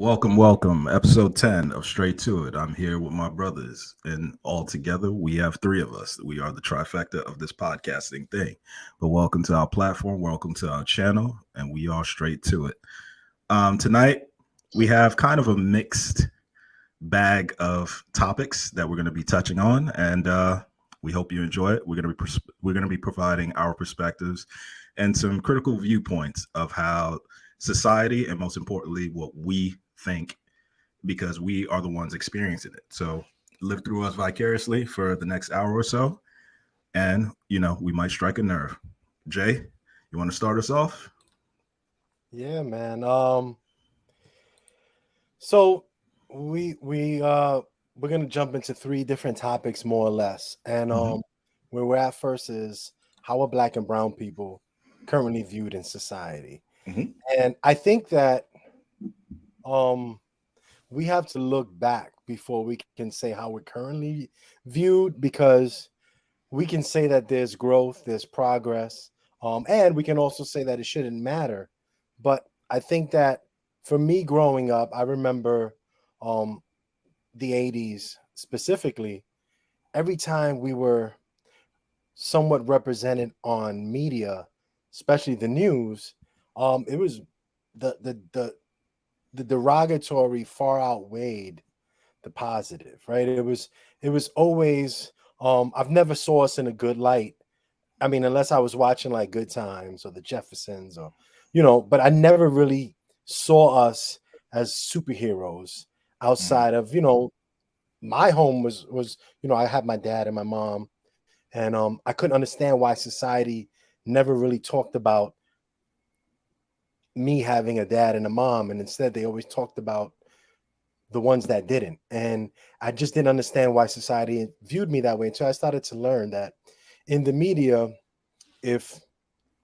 Welcome. Episode 10 of Straight to It. I'm here with my brothers, and all together we have three of us. We are the trifecta of this podcasting thing. But welcome to our platform, welcome to our channel, and we are straight to it. Tonight we have kind of a mixed bag of topics that we're going to be touching on, and we hope you enjoy it. We're going to be providing our perspectives and some critical viewpoints of how society, and most importantly, what we think, because we are the ones experiencing it. So live through us vicariously for the next hour or so, and we might strike a nerve. Jay, you want to start us off? Yeah, man. So we're gonna jump into three different topics, more or less, and where we're at first is how are Black and Brown people currently viewed in society. And I think that we have to look back before we can say how we're currently viewed, because we can say that there's growth, there's progress, and we can also say that it shouldn't matter. But I think that for me growing up, I remember the 80s specifically, every time we were somewhat represented on media, especially the news, it was the derogatory far outweighed the positive, right? It was always I've never saw us in a good light. I mean, unless I was watching like Good Times or the Jeffersons or but I never really saw us as superheroes outside of, my home was I had my dad and my mom, and I couldn't understand why society never really talked about me having a dad and a mom, and instead they always talked about the ones that didn't. And I just didn't understand why society viewed me that way until I started to learn that in the media, if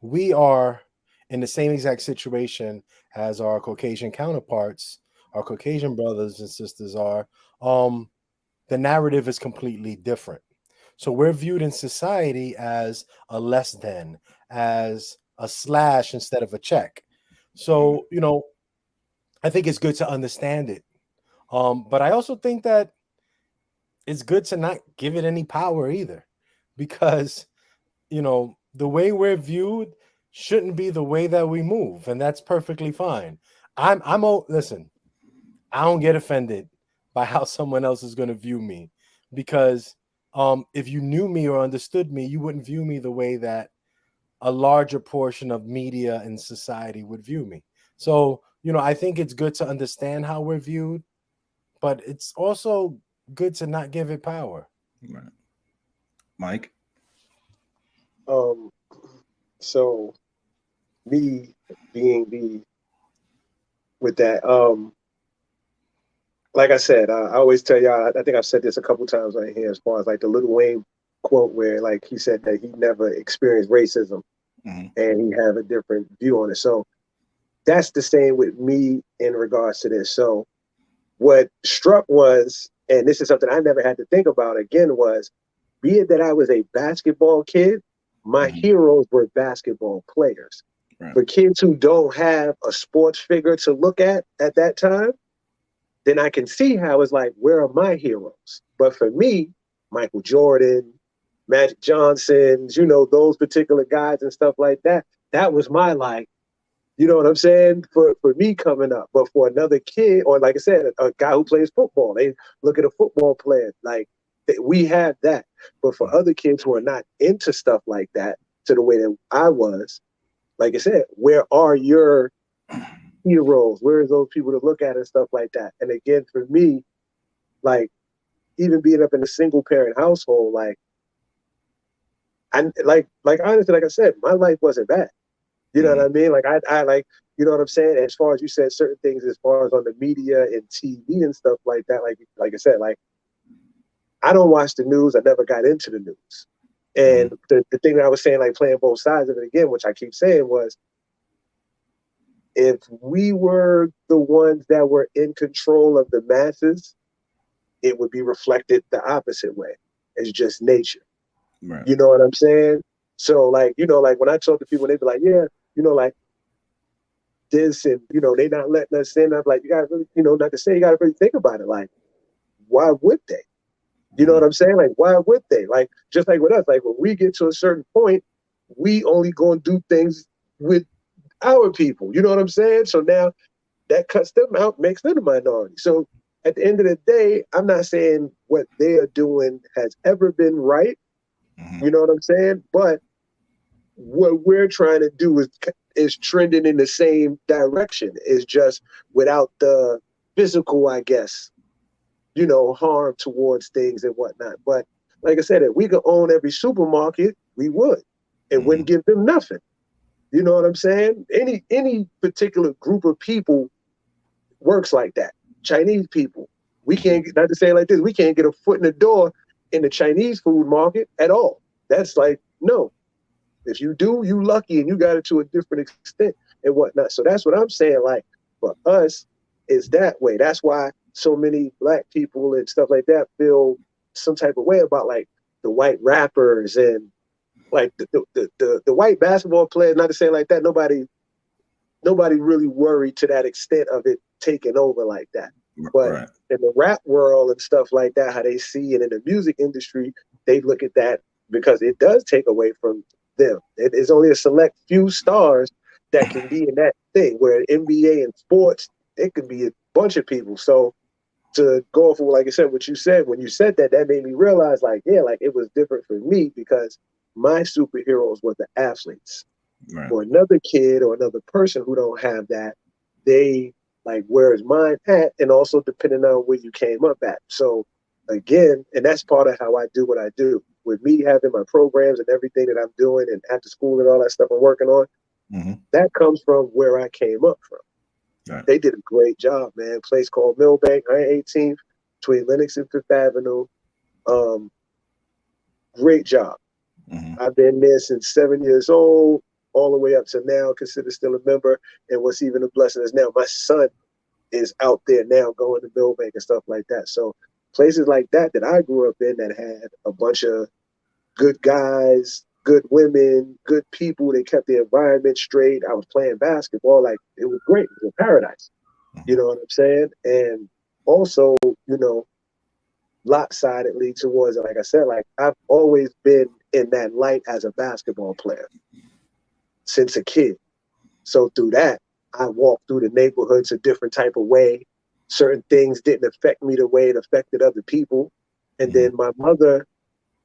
we are in the same exact situation as our Caucasian counterparts, our Caucasian brothers and sisters are, the narrative is completely different. So we're viewed in society as a less than, as a slash instead of a check. So, I think it's good to understand it. But I also think that it's good to not give it any power either, because, the way we're viewed shouldn't be the way that we move. And that's perfectly fine. Listen, I don't get offended by how someone else is going to view me, because if you knew me or understood me, you wouldn't view me the way that a larger portion of media and society would view me. So, I think it's good to understand how we're viewed, but it's also good to not give it power. Right. Mike? So me being with that, like I said, I always tell y'all, I think I've said this a couple times right here, as far as like the Lil Wayne quote where like he said that he never experienced racism and he have a different view on it. So that's the same with me in regards to this. So what struck was, and this is something I never had to think about again, was being that I was a basketball kid, my heroes were basketball players. Right. For kids who don't have a sports figure to look at that time, then I can see how it's like, where are my heroes? But for me, Michael Jordan, Magic Johnson, those particular guys and stuff like that, that was my like, you know what I'm saying? For me coming up. But for another kid, or like I said, a guy who plays football, they look at a football player, like we have that. But for other kids who are not into stuff like that, to the way that I was, like I said, where are your heroes? Where is those people to look at and stuff like that? And again, for me, like even being up in a single parent household, like honestly, like I said, my life wasn't bad. You know what I mean? Like I like, you know what I'm saying? As far as you said, certain things as far as on the media and TV and stuff like that, like I said, like I don't watch the news. I never got into the news. And the thing that I was saying, like playing both sides of it again, which I keep saying, was if we were the ones that were in control of the masses, it would be reflected the opposite way. It's just nature. Right. You know what I'm saying? So like, like when I talk to people, they be like, yeah, like this, and they not letting us in. I'm like, you gotta really, not to say, you gotta really think about it. Like, why would they? You know what I'm saying? Like, why would they? Like, just like with us, like when we get to a certain point, we only gonna do things with our people. You know what I'm saying? So now that cuts them out, makes them a minority. So at the end of the day, I'm not saying what they are doing has ever been right. You know what I'm saying? But what we're trying to do is trending in the same direction. It's just without the physical, I guess, harm towards things and whatnot. But like I said, if we could own every supermarket, we would. It wouldn't give them nothing. You know what I'm saying? Any particular group of people works like that. Chinese people, we can't, not to say it like this, we can't get a foot in the door in the Chinese food market at all. That's like, no. If you do, you lucky, and you got it to a different extent and whatnot. So that's what I'm saying. Like, for us, is that way. That's why so many Black people and stuff like that feel some type of way about like the white rappers and like the white basketball players. Not to say like that, nobody really worried to that extent of it taking over like that. But in the rap world and stuff like that, how they see it in the music industry, they look at that because it does take away from them. It is only a select few stars that can be in that thing, where NBA and sports, it could be a bunch of people. So to go for, like I said, what you said, when you said that, that made me realize, like, yeah, like it was different for me because my superheroes were the athletes. For another kid or another person who don't have that, they like, where is mine at? And also depending on where you came up at. So again, and that's part of how I do what I do. With me having my programs and everything that I'm doing and after school and all that stuff I'm working on, that comes from where I came up from. They did a great job, man. Place called Millbank, 18th, between Lenox and Fifth Avenue. Great job. I've been there since 7 years old, all the way up to now, considered still a member. And what's even a blessing is now my son is out there now going to Millbank and stuff like that. So places like that I grew up in that had a bunch of good guys, good women, good people. They kept the environment straight. I was playing basketball. Like, it was great. It was a paradise. You know what I'm saying? And also, lopsidedly towards it, like I said, like I've always been in that light as a basketball player since a kid. So through that, I walked through the neighborhoods a different type of way. Certain things didn't affect me the way it affected other people. And then my mother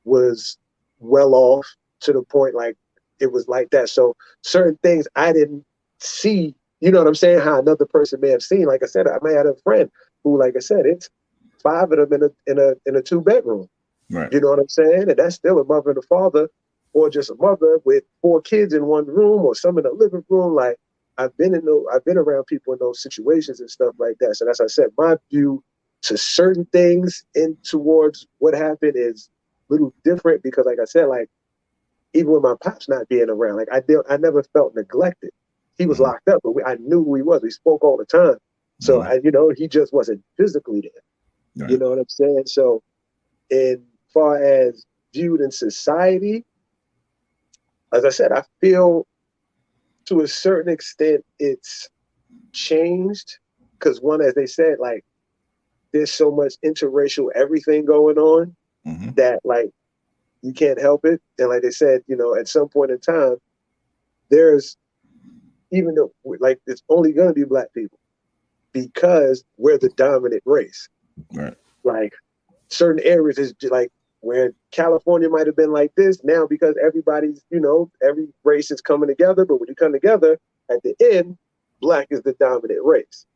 was well off to the point like it was like that. So certain things I didn't see, you know what I'm saying, how another person may have seen. Like I said, I may have a friend who, like I said, it's 5 of them in a 2-bedroom. You know what I'm saying? And that's still a mother and a father, or just a mother with 4 kids in one room, or some in a living room. Like, I've been around people in those situations and stuff like that. So as I said, my view to certain things and towards what happened is a little different because, like I said, like even with my pops not being around, like I never felt neglected. He was locked up, but I knew who he was. We spoke all the time. So he just wasn't physically there. You know what I'm saying? So in far as viewed in society, as I said, I feel to a certain extent it's changed because one, as they said, like there's so much interracial everything going on that like you can't help it. And like they said, at some point in time, there's, even though like it's only going to be Black people because we're the dominant race. Like certain areas is like where California might have been like this now because everybody's, every race is coming together. But when you come together at the end, Black is the dominant race.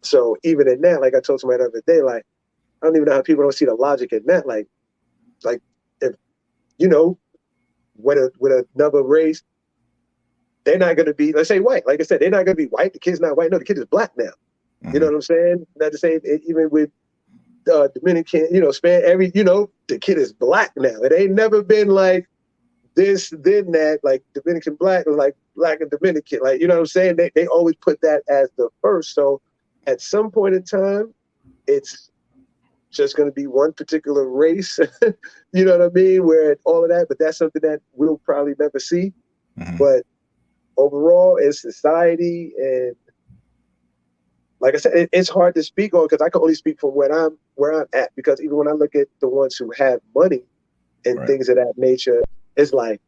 So even in that, like I told somebody the other day, like, I don't even know how people don't see the logic in that. Like if, with another race, they're not going to be, let's say white. Like I said, they're not going to be white. The kid's not white. No, the kid is Black now. You know what I'm saying? Not to say even with Dominican, the kid is Black now. It ain't never been like this, then that, like Dominican Black or like Black and Dominican. Like, you know what I'm saying? They always put that as the first. So at some point in time, it's just going to be one particular race. You know what I mean? Where all of that, but that's something that we'll probably never see. But overall in society, and like I said, it's hard to speak on because I can only speak from where I'm at. Because even when I look at the ones who have money and Right. things of that nature, it's like,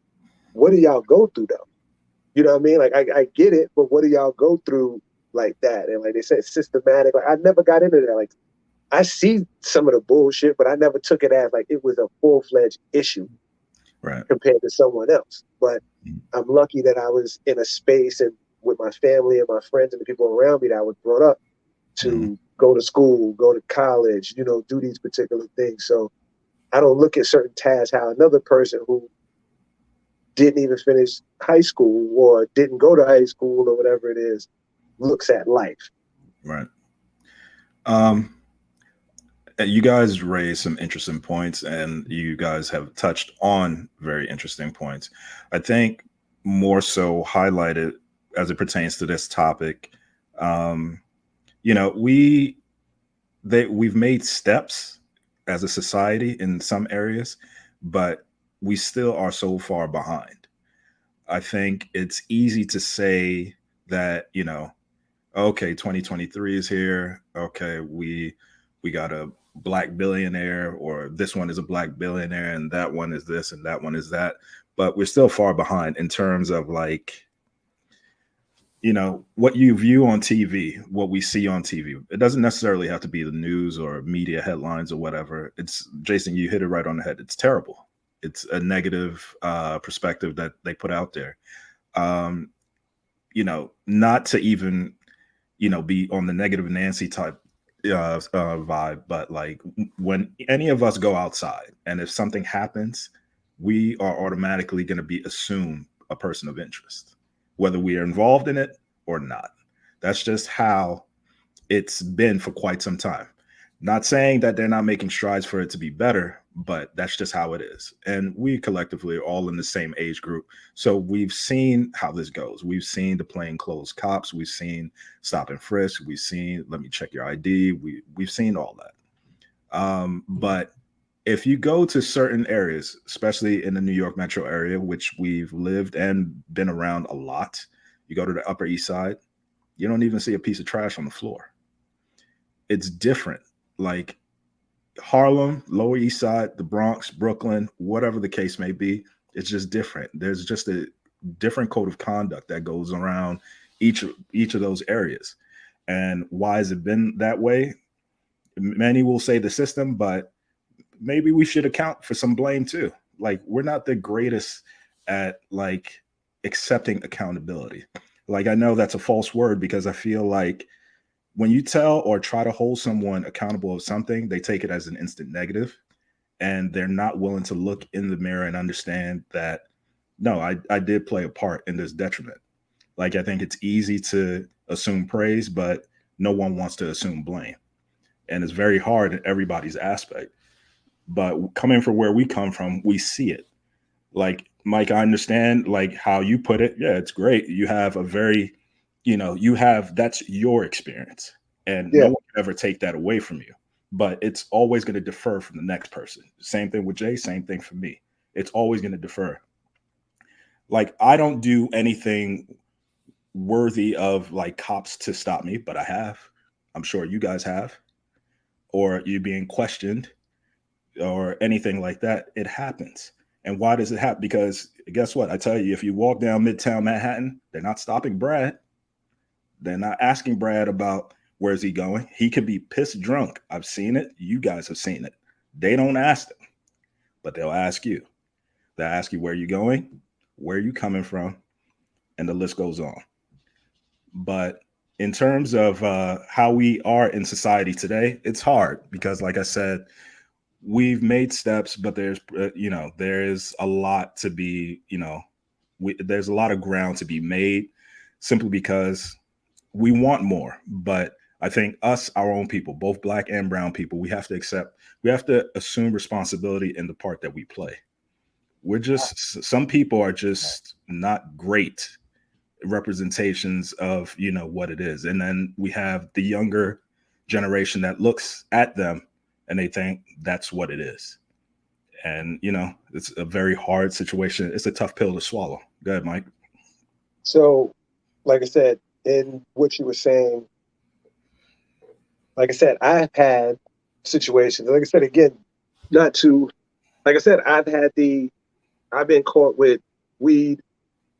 what do y'all go through though? You know what I mean? Like I get it, but what do y'all go through like that? And like they said, systematic. Like I never got into that. Like I see some of the bullshit, but I never took it as like it was a full-fledged issue Right. compared to someone else. But I'm lucky that I was in a space and with my family and my friends and the people around me that I was brought up to go to school, go to college, do these particular things. So I don't look at certain tasks how another person who didn't even finish high school or didn't go to high school or whatever it is looks at life. Right. You guys raised some interesting points, and you guys have touched on very interesting points. I think more so highlighted as it pertains to this topic. We've made steps as a society in some areas, but we still are so far behind. I think it's easy to say that, okay, 2023 is here. Okay, we got a black billionaire, or this one is a black billionaire, and that one is this and that one is that. But we're still far behind in terms of like, what you view on TV, what we see on TV. It doesn't necessarily have to be the news or media headlines or whatever. It's Jason, you hit it right on the head. It's terrible. It's a negative perspective that they put out there. Not to even, be on the negative Nancy type vibe, but like when any of us go outside and if something happens, we are automatically going to be assumed a person of interest, whether we are involved in it or not. That's just how it's been for quite some time. Not saying that they're not making strides for it to be better, but that's just how it is. And we collectively are all in the same age group. So we've seen how this goes. We've seen the plainclothes cops. We've seen stop and frisk. We've seen, let me check your ID. We've seen all that. But if you go to certain areas, especially in the New York metro area, which we've lived and been around a lot, you go to the Upper East Side, you don't even see a piece of trash on the floor. It's different. Like Harlem, Lower East Side, the Bronx, Brooklyn, whatever the case may be, it's just different. There's just a different code of conduct that goes around each of those areas. And why has it been that way? Many will say the system, but maybe we should account for some blame too. Like we're not the greatest at like accepting accountability. Like I know that's a false word because I feel like when you tell or try to hold someone accountable of something, they take it as an instant negative, and they're not willing to look in the mirror and understand that, no, I did play a part in this detriment. Like, I think it's easy to assume praise, but no one wants to assume blame. And it's very hard in everybody's aspect. But coming from where we come from, we see it. Like, Mike, I understand like how you put it. Yeah, it's great. You have a very, that's your experience, and no one can ever take that away from you. But it's always going to defer from the next person. Same thing with Jay, same thing for me. It's always going to defer. Like, I don't do anything worthy of like cops to stop me, but I have. I'm sure you guys have. Or you being questioned or anything like that. It happens. And why does it happen? Because guess what? I tell you, if you walk down Midtown Manhattan, they're not stopping Brad. They're not asking Brad about where's he going. He could be pissed drunk. I've seen it. You guys have seen it. They don't ask them, but they'll ask you. They'll ask you where you're going, where you coming from, and the list goes on. But in terms of how we are in society today, it's hard because, like I said, we've made steps, but there's, there is a lot to be, there's a lot of ground to be made simply because we want more. But I think us, our own people, both black and brown people, we have to assume responsibility in the part that we play. Some people are just not great representations of, what it is. And then we have the younger generation that looks at them and they think that's what it is. And, it's a very hard situation. It's a tough pill to swallow. Go ahead, Mike. So, like I said, in what you were saying, like I said, I've had situations. Like I said, again, not to, like I said, I've been caught with weed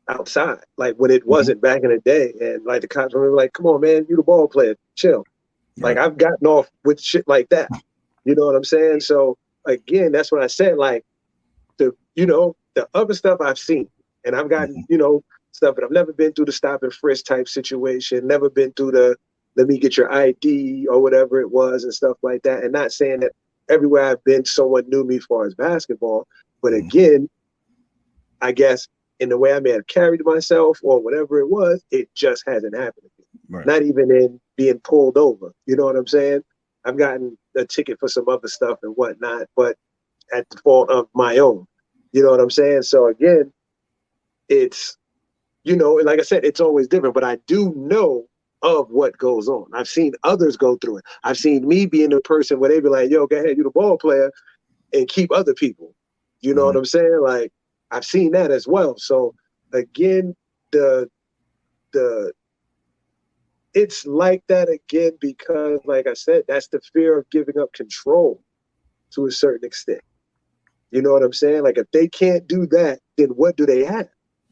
outside, like when it wasn't back in the day, and like the cops were like, "Come on, man, you the ball player, chill." Like I've gotten off with shit like that. You know what I'm saying? So again, that's what I said. Like the other stuff I've seen, and I've gotten stuff, but I've never been through the stop and frisk type situation. Never been through the let me get your ID or whatever it was and stuff like that. And not saying that everywhere I've been, someone knew me as far as basketball, but again, I guess in the way I may have carried myself or whatever it was, it just hasn't happened to me. Right. Not even in being pulled over. You know what I'm saying? I've gotten a ticket for some other stuff and whatnot, but at the fault of my own. You know what I'm saying? So again, it's, like I said, it's always different, but I do know of what goes on. I've seen others go through it. I've seen me being the person where they be like, yo, go ahead, you the ball player, and keep other people. You know what I'm saying? Like, I've seen that as well. So again, it's like that again, because like I said, that's the fear of giving up control to a certain extent. You know what I'm saying? Like if they can't do that, then what do they have?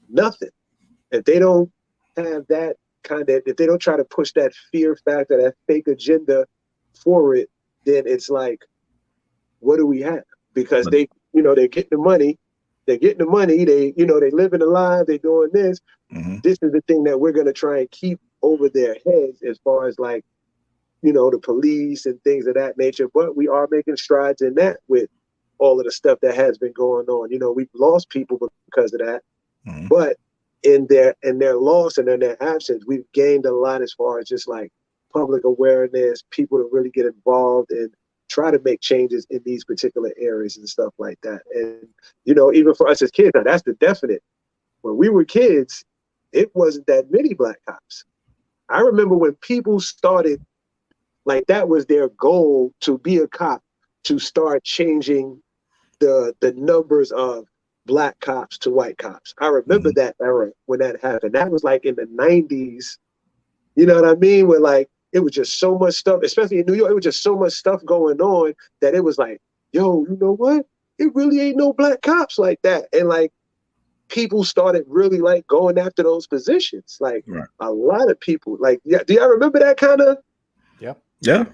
Nothing. If they don't have that if they don't try to push that fear factor, that fake agenda for it, then it's like, what do we have? Because they're getting the money. They're getting the money. They living a life. They're doing this. This is the thing that we're going to try and keep over their heads as far as like, the police and things of that nature. But we are making strides in that with all of the stuff that has been going on. We've lost people because of that. But in their loss and in their absence, we've gained a lot as far as just like public awareness, people to really get involved and try to make changes in these particular areas and stuff like that. And, even for us as kids, now that's the definite. When we were kids, it wasn't that many black cops. I remember when people started, like that was their goal, to be a cop, to start changing the numbers of black cops to white cops. I remember that era when that happened. That was like in the 90s. You know what I mean? Where like, it was just so much stuff, especially in New York, it was just so much stuff going on that it was like, yo, you know what? It really ain't no black cops like that. And like, people started really like going after those positions. Like a lot of people, like, do y'all remember that kind of? Yeah.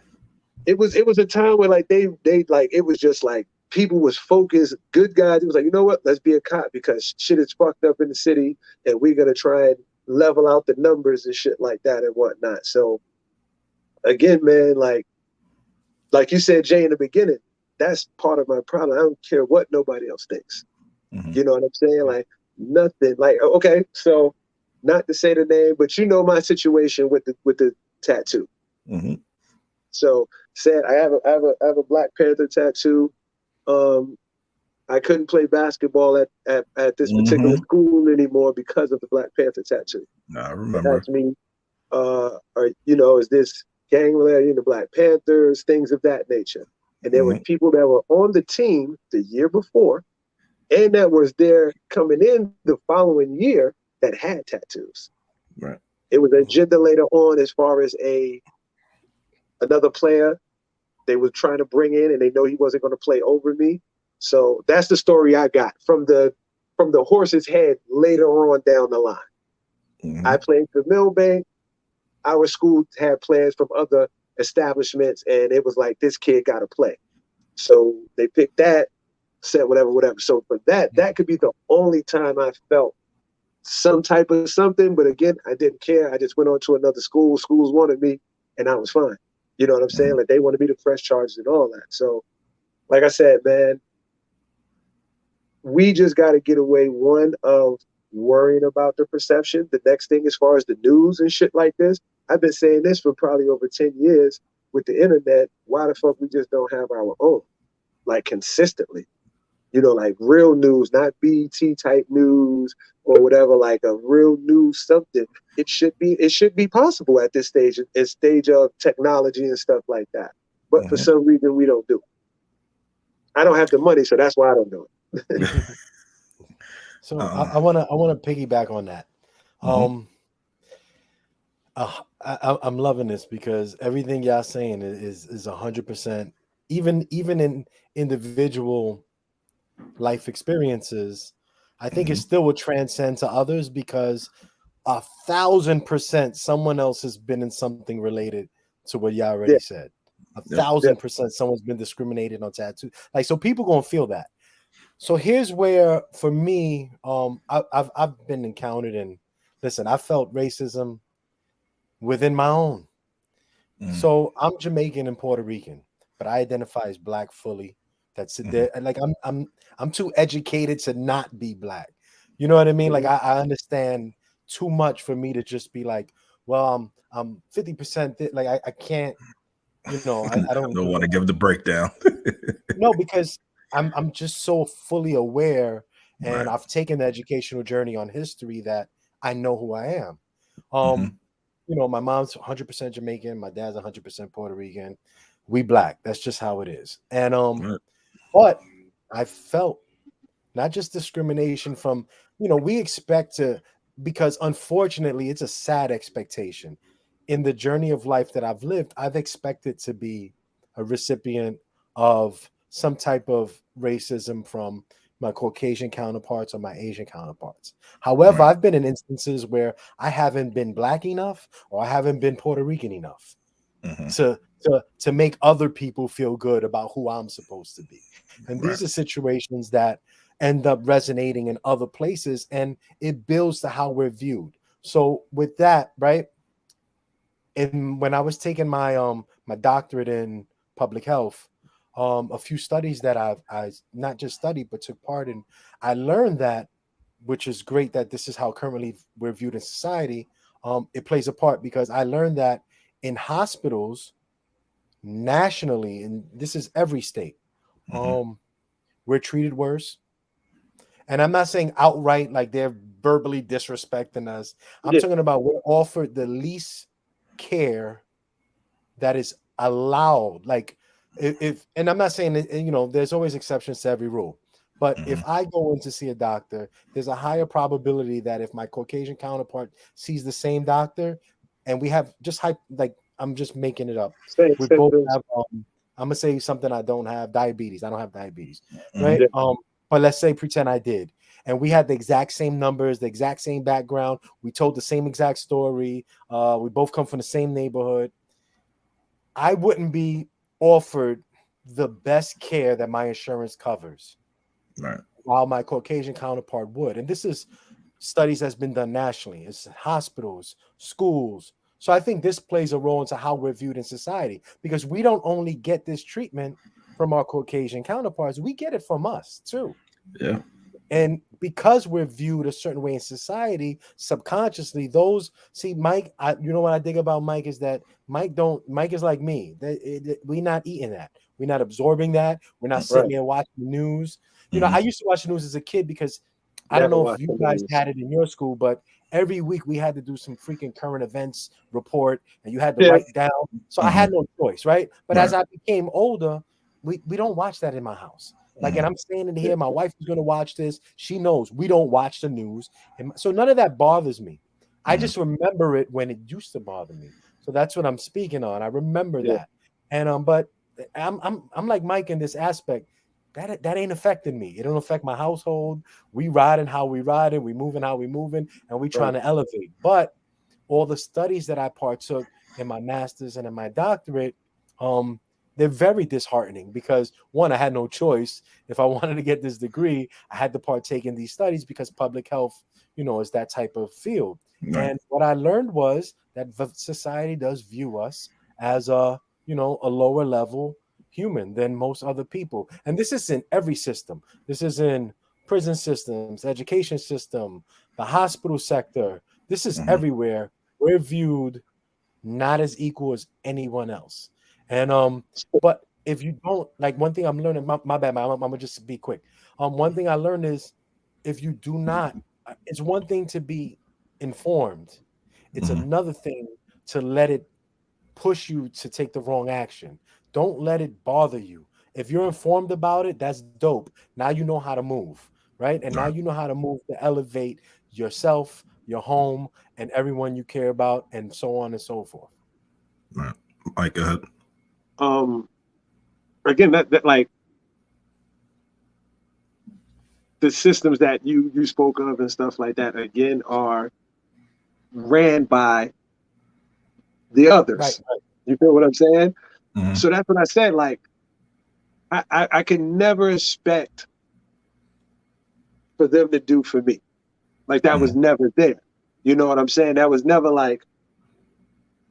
It was a time where like they like, it was just like people was focused, good guys. It was like, you know what? Let's be a cop because shit is fucked up in the city and we're going to try and level out the numbers and shit like that and whatnot. So again, man, like you said, Jay, in the beginning, that's part of my problem. I don't care what nobody else thinks. You know what I'm saying? Like nothing. Like, okay, so not to say the name, but my situation with the tattoo. So said I have a Black Panther tattoo. I couldn't play basketball at this particular school anymore because of the Black Panther tattoo. I remember. That's me. Is this gang related, the Black Panthers, things of that nature. And there were people that were on the team the year before and that was there coming in the following year that had tattoos. Right. It was an agenda later on as far as another player they were trying to bring in, and they know he wasn't going to play over me. So that's the story I got from the horse's head later on down the line. I played for Millbank. Our school had players from other establishments, and it was like, this kid got to play. So they picked that, said whatever. So for that could be the only time I felt some type of something. But again, I didn't care. I just went on to another school. Schools wanted me, and I was fine. You know what I'm saying? Like they wanted me to press charges and all that. So like I said, man, we just got to get away, one, of worrying about the perception. The next thing, as far as the news and shit like this, I've been saying this for probably over 10 years with the internet. Why the fuck we just don't have our own, like consistently, like real news, not BT type news or whatever, like a real news something. It should be possible at this stage of technology and stuff like that. But for some reason we don't do it. I don't have the money, so that's why I don't do it. So I wanna piggyback on that. Mm-hmm. I'm loving this because everything y'all saying is 100%. Even in individual life experiences, I think it Mm-hmm. still will transcend to others because 1,000% someone else has been in something related to what y'all already Yeah, said. A Yep. yeah. thousand percent someone's been discriminated on tattoo. Like, so people gonna feel that. So here's where, for me, I've been encountered and listen, I felt racism within my own. Mm-hmm. So I'm Jamaican and Puerto Rican, but I identify as black fully. That's it. Mm-hmm. There, like I'm too educated to not be black. You know what I mean? Like Mhm. I understand too much for me to just be like, well, I'm 50%. Like I can't. I I don't. don't want to give the breakdown. No, because I'm just so fully aware, and Right. I've taken the educational journey on history that I know who I am. Mm-hmm. Um, my mom's 100% Jamaican, my dad's 100% Puerto Rican. We black. That's just how it is. And Right. but I felt not just discrimination from, we expect to, because unfortunately it's a sad expectation. In the journey of life that I've lived, I've expected to be a recipient of some type of racism from my Caucasian counterparts or my Asian counterparts. However, Right. I've been in instances where I haven't been black enough or I haven't been Puerto Rican enough Mm-hmm. to make other people feel good about who I'm supposed to be. And these Right. are situations that end up resonating in other places, and it builds to how we're viewed. So with that, right? And when I was taking my doctorate in public health, a few studies that I not just studied but took part in, I learned that, which is great that this is how currently we're viewed in society. It plays a part because I learned that in hospitals nationally, and this is every state, Mm-hmm. we're treated worse. And I'm not saying outright like they're verbally disrespecting us. I'm Yeah, talking about we're offered the least care that is allowed. Like if and I'm not saying that, there's always exceptions to every rule. But Mm-hmm. if I go in to see a doctor, there's a higher probability that if my Caucasian counterpart sees the same doctor, and we have just like I'm just making it up. same We both symptoms. have I'm gonna say something I don't have, diabetes. I don't have diabetes, Mm-hmm. right? Yeah, But let's say pretend I did. And we had the exact same numbers, the exact same background. We told the same exact story. We both come from the same neighborhood. I wouldn't be offered the best care that my insurance covers, Right. while my Caucasian counterpart would. And this is studies that's been done nationally. It's hospitals, schools. So I think this plays a role into how we're viewed in society because we don't only get this treatment from our Caucasian counterparts, we get it from us too. Yeah. And because we're viewed a certain way in society, subconsciously, those see Mike. You know what I think about Mike is that Mike is like me. We're not eating that. We're not absorbing that. We're not sitting right. there watching the news. Mm-hmm. I used to watch the news as a kid because I don't Never know if watched you the guys news. had it in your school, but every week we had to do some freaking current events report, and you had to Yeah, write down. So I Mm-hmm. had no choice, right? But as Right. I became older, we don't watch that in my house. Like, and Mm-hmm. I'm standing yeah, here, my wife is going to watch this. She knows we don't watch the news. And so none of that bothers me. I Mm-hmm. just remember it when it used to bother me. So that's what I'm speaking on. I remember yeah. that. And but I'm like Mike in this aspect. That ain't affecting me. It don't affect my household. We riding how we riding, we moving how we moving, and we trying Right. to elevate. But all the studies that I partook in my master's and in my doctorate, um, they're very disheartening because one, I had no choice. If I wanted to get this degree, I had to partake in these studies because public health, is that type of field. Right. And what I learned was that society does view us as a lower level human than most other people. And this is in every system. This is in prison systems, education system, the hospital sector. This is Mm-hmm. everywhere. We're viewed not as equal as anyone else. And but if you don't, like, one thing I'm learning, my bad, I'm gonna just be quick. One thing I learned is if you do not, it's one thing to be informed, it's Mm-hmm. another thing to let it push you to take the wrong action. Don't let it bother you. If you're informed about it, that's dope. Now you know how to move, right? And now Right. you know how to move to elevate yourself, your home, and everyone you care about, and so on and so forth. Right. Mike, go ahead. Again, that like the systems that you spoke of and stuff like that, again, are ran by the others. Right. You feel what I'm saying? Mm-hmm. So that's what I said. Like, I can never expect for them to do for me. Like, that was never there. You know what I'm saying? That was never like,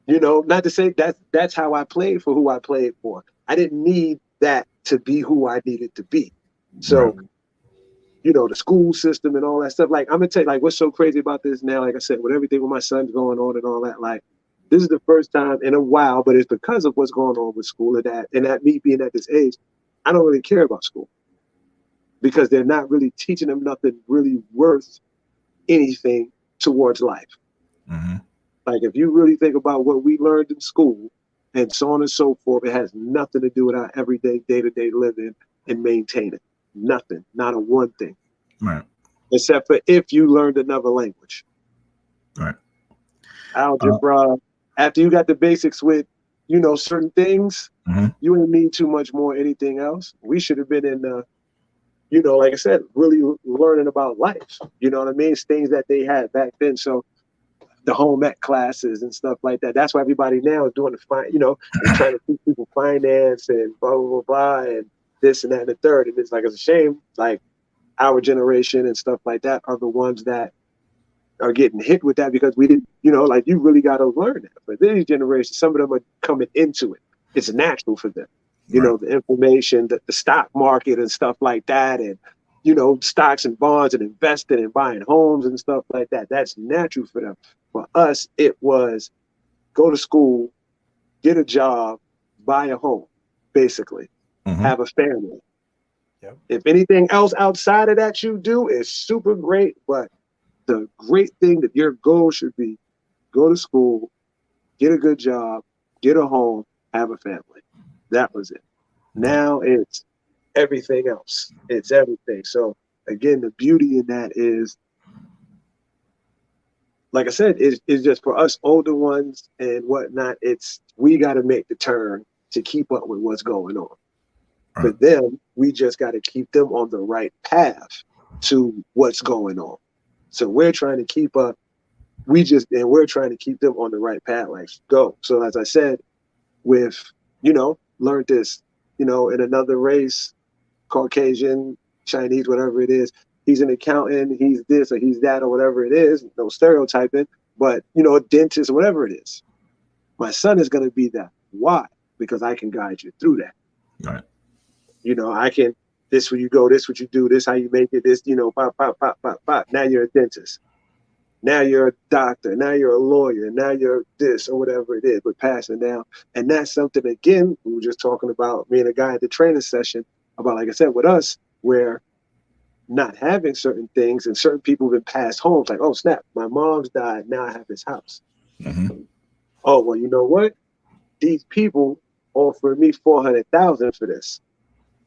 you know, not to say that's how I played for who I played for. I didn't need that to be who I needed to be. So, you know, the school system and all that stuff. Like, I'm gonna tell you, like, what's so crazy about this now, like I said, with everything with my son's going on and all that, like, this is the first time in a while, but it's because of what's going on with school and that me being at this age, I don't really care about school because they're not really teaching them nothing really worth anything towards life. Mm-hmm. Like, if you really think about what we learned in school and so on and so forth, it has nothing to do with our everyday, day-to-day living and maintaining. Nothing, not a one thing. Right. Except for if you learned another language. Right. Algebra, after you got the basics with, you know, certain things, you ain't need too much more anything else. We should have been in you know, like I said, really learning about life. You know what I mean? It's things that they had back then. So the home ec classes and stuff like that. That's why everybody now is doing you know, they're trying to teach people finance and blah, blah, blah, blah, and this and that and the third. And it's like, it's a shame, like, our generation and stuff like that are the ones that are getting hit with that because we didn't, you know, like, you really got to learn that. But these generations, some of them are coming into it. It's natural for them. You know, the information, the stock market and stuff like that, and, you know, stocks and bonds and investing and buying homes and stuff like that. That's natural for them. For us, it was go to school, get a job, buy a home, basically, have a family. Yep. If anything else outside of that you do is super great, but the great thing that your goal should be, go to school, get a good job, get a home, have a family. That was it. Now it's everything else. It's everything. So again, the beauty in that is, like I said, it's just for us older ones and whatnot, we got to make the turn to keep up with what's going on. For them, we just got to keep them on the right path to what's going on. So we're trying to keep up. We're trying to keep them on the right path. Like, go. So as I said, with, you know, learned this, you know, in another race, Caucasian, Chinese, whatever it is, he's an accountant, he's this or he's that or whatever it is, no stereotyping, but, you know, a dentist, whatever it is. My son is going to be that. Why? Because I can guide you through that. Right. You know, I can, this where you go, this what you do, this how you make it, this, you know, pop, pop, pop, pop, pop. Now you're a dentist. Now you're a doctor. Now you're a lawyer. Now you're this or whatever it is, but passing down. And that's something, again, we were just talking about, me and a guy at the training session about, like I said, with us, where not having certain things and certain people have been passed homes, like, oh, snap, my mom's died. Now I have this house. Oh, well, you know what? These people offered me $400,000 for this.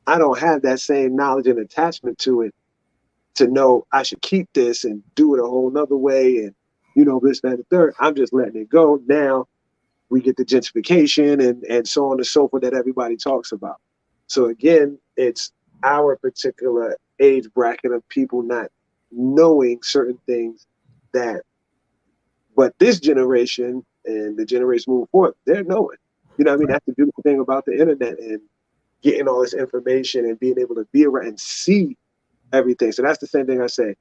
I don't have that same knowledge and attachment to it to know I should keep this and do it a whole nother way and, you know, this, that, and the third. I'm just letting it go. Now we get the gentrification and so on and so forth that everybody talks about. So again, it's our particular age bracket of people not knowing certain things but this generation and the generation moving forward, they're knowing. You know what I mean? That's the beautiful thing about the internet and getting all this information and being able to be around and see everything. So that's the same thing I say.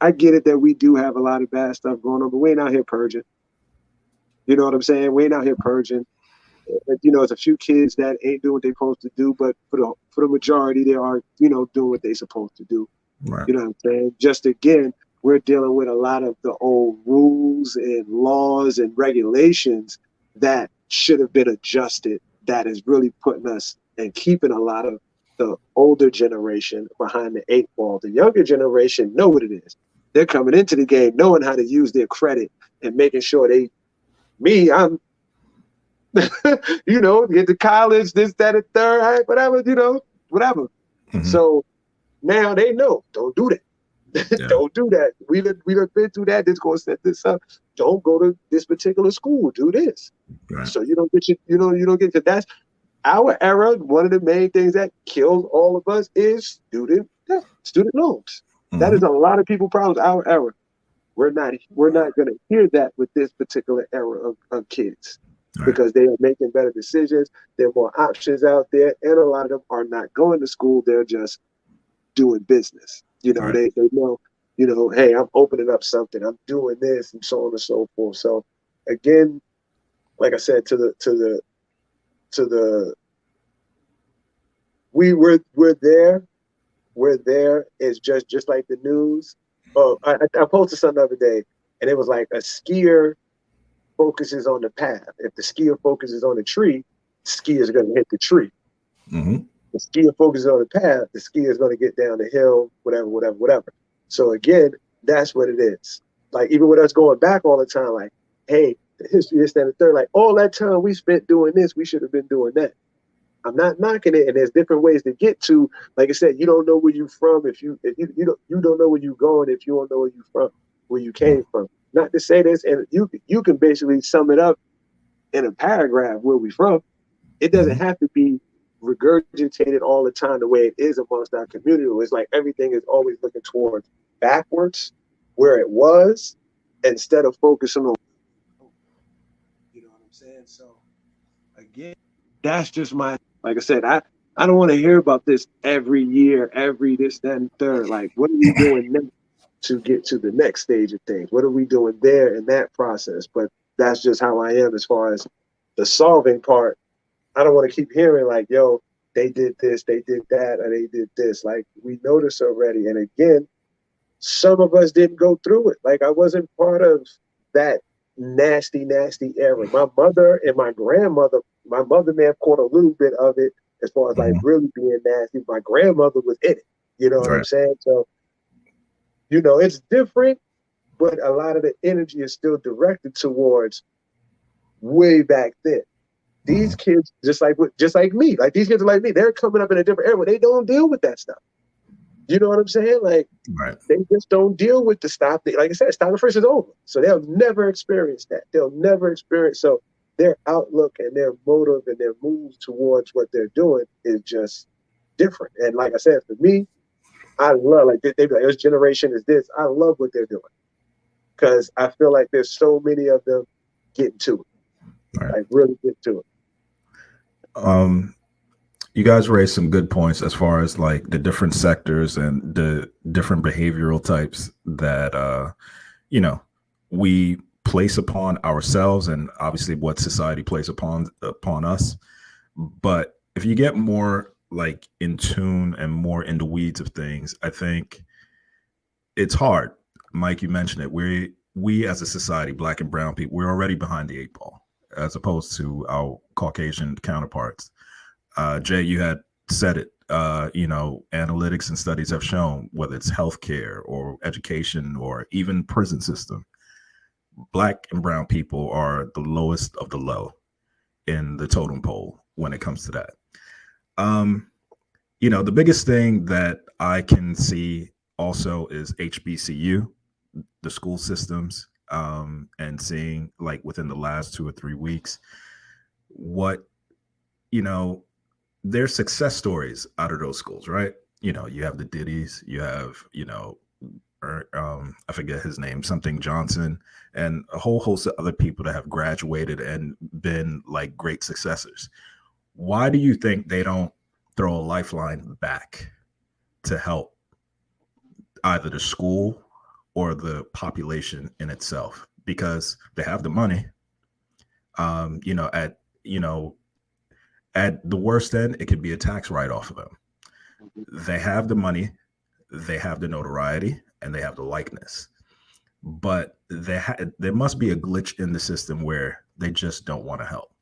I get it that we do have a lot of bad stuff going on, but we ain't out here purging. You know what I'm saying? We ain't out here purging. You know, there's a few kids that ain't doing what they're supposed to do, but for the majority, they are, you know, doing what they're supposed to do. Right. You know what I'm saying? Just again, we're dealing with a lot of the old rules and laws and regulations that should have been adjusted, that is really putting us and keeping a lot of the older generation behind the eight ball. The younger generation know what it is. They're coming into the game knowing how to use their credit and making sure I'm you know, get to college, this, that, and third, whatever, you know, whatever. So now they know, don't do that. Yeah. Don't do that. We done been through that. This going to set this up. Don't go to this particular school. Do this. Right. So you don't get you don't get to that's our era. One of the main things that kills all of us is student loans. That is a lot of people's problems. Our era. We're not going to hear that with this particular era of kids. Right. Because they are making better decisions. There are more options out there, and a lot of them are not going to school. They're just doing business. You know, right. they know, you know, hey, I'm opening up something. I'm doing this, and so on and so forth. So, again, like I said, we're there. We're there. It's just like the news. Oh, I posted something the other day, and it was like a skier focuses on the path. If the skier focuses on the tree, the skier is going to hit the tree. The skier focuses on the path, the skier is going to get down the hill, whatever. So again, that's what it is. Like even with us going back all the time, like, hey, the history, this, that, and the third, like all that time we spent doing this, we should have been doing that. I'm not knocking it, and there's different ways to get to. Like I said, you don't know where you're from if you don't know where you're going if you don't know where you from, where you came from. Not to say this, and you can basically sum it up in a paragraph where we from. It doesn't have to be regurgitated all the time the way it is amongst our community. It's like everything is always looking towards backwards, where it was, instead of focusing on. You know what I'm saying? So again, that's just my. Like I said, I don't want to hear about this every year, every this, that, and third. Like, what are we doing now to get to the next stage of things? What are we doing there in that process? But that's just how I am as far as the solving part. I don't want to keep hearing like, yo, they did this, they did that, or they did this. Like, we know this already. And again, some of us didn't go through it. Like, I wasn't part of that nasty era. My mother and my grandmother, my mother may have caught a little bit of it as far as like really being nasty. My grandmother was in it. You know what I'm saying? So, you know, it's different, but a lot of the energy is still directed towards way back then. These kids, just like me, like these kids are like me. They're coming up in a different era where they don't deal with that stuff. You know what I'm saying? Like, they just don't deal with the stop. Like I said, stop and frisk is over. So they'll never experience that. They'll never experience. So their outlook and their motive and their moves towards what they're doing is just different. And like I said, for me, I love, like, they be like, this generation is this. I love what they're doing because I feel like there's so many of them getting to it. Like, really get to it. You guys raised some good points as far as like the different sectors and the different behavioral types that, you know, we place upon ourselves and obviously what society plays upon us. But if you get more like in tune and more in the weeds of things, I think it's hard. Mike, you mentioned it. We as a society, Black and brown people, we're already behind the 8 ball as opposed to our Caucasian counterparts. Jay, you had said it, you know, analytics and studies have shown whether it's healthcare or education or even prison system, Black and brown people are the lowest of the low in the totem pole when it comes to that. You know, the biggest thing that I can see also is HBCU, the school systems, and seeing like within the last 2 or 3 weeks, what, you know, there's success stories out of those schools, right? You know, you have the Diddy's, you have, you know, I forget his name, something Johnson, and a whole host of other people that have graduated and been like great successors. Why do you think they don't throw a lifeline back to help either the school or the population in itself? Because they have the money, you know, at the worst end, it could be a tax write-off of them. They have the money, they have the notoriety, and they have the likeness. But there must be a glitch in the system where they just don't want to help.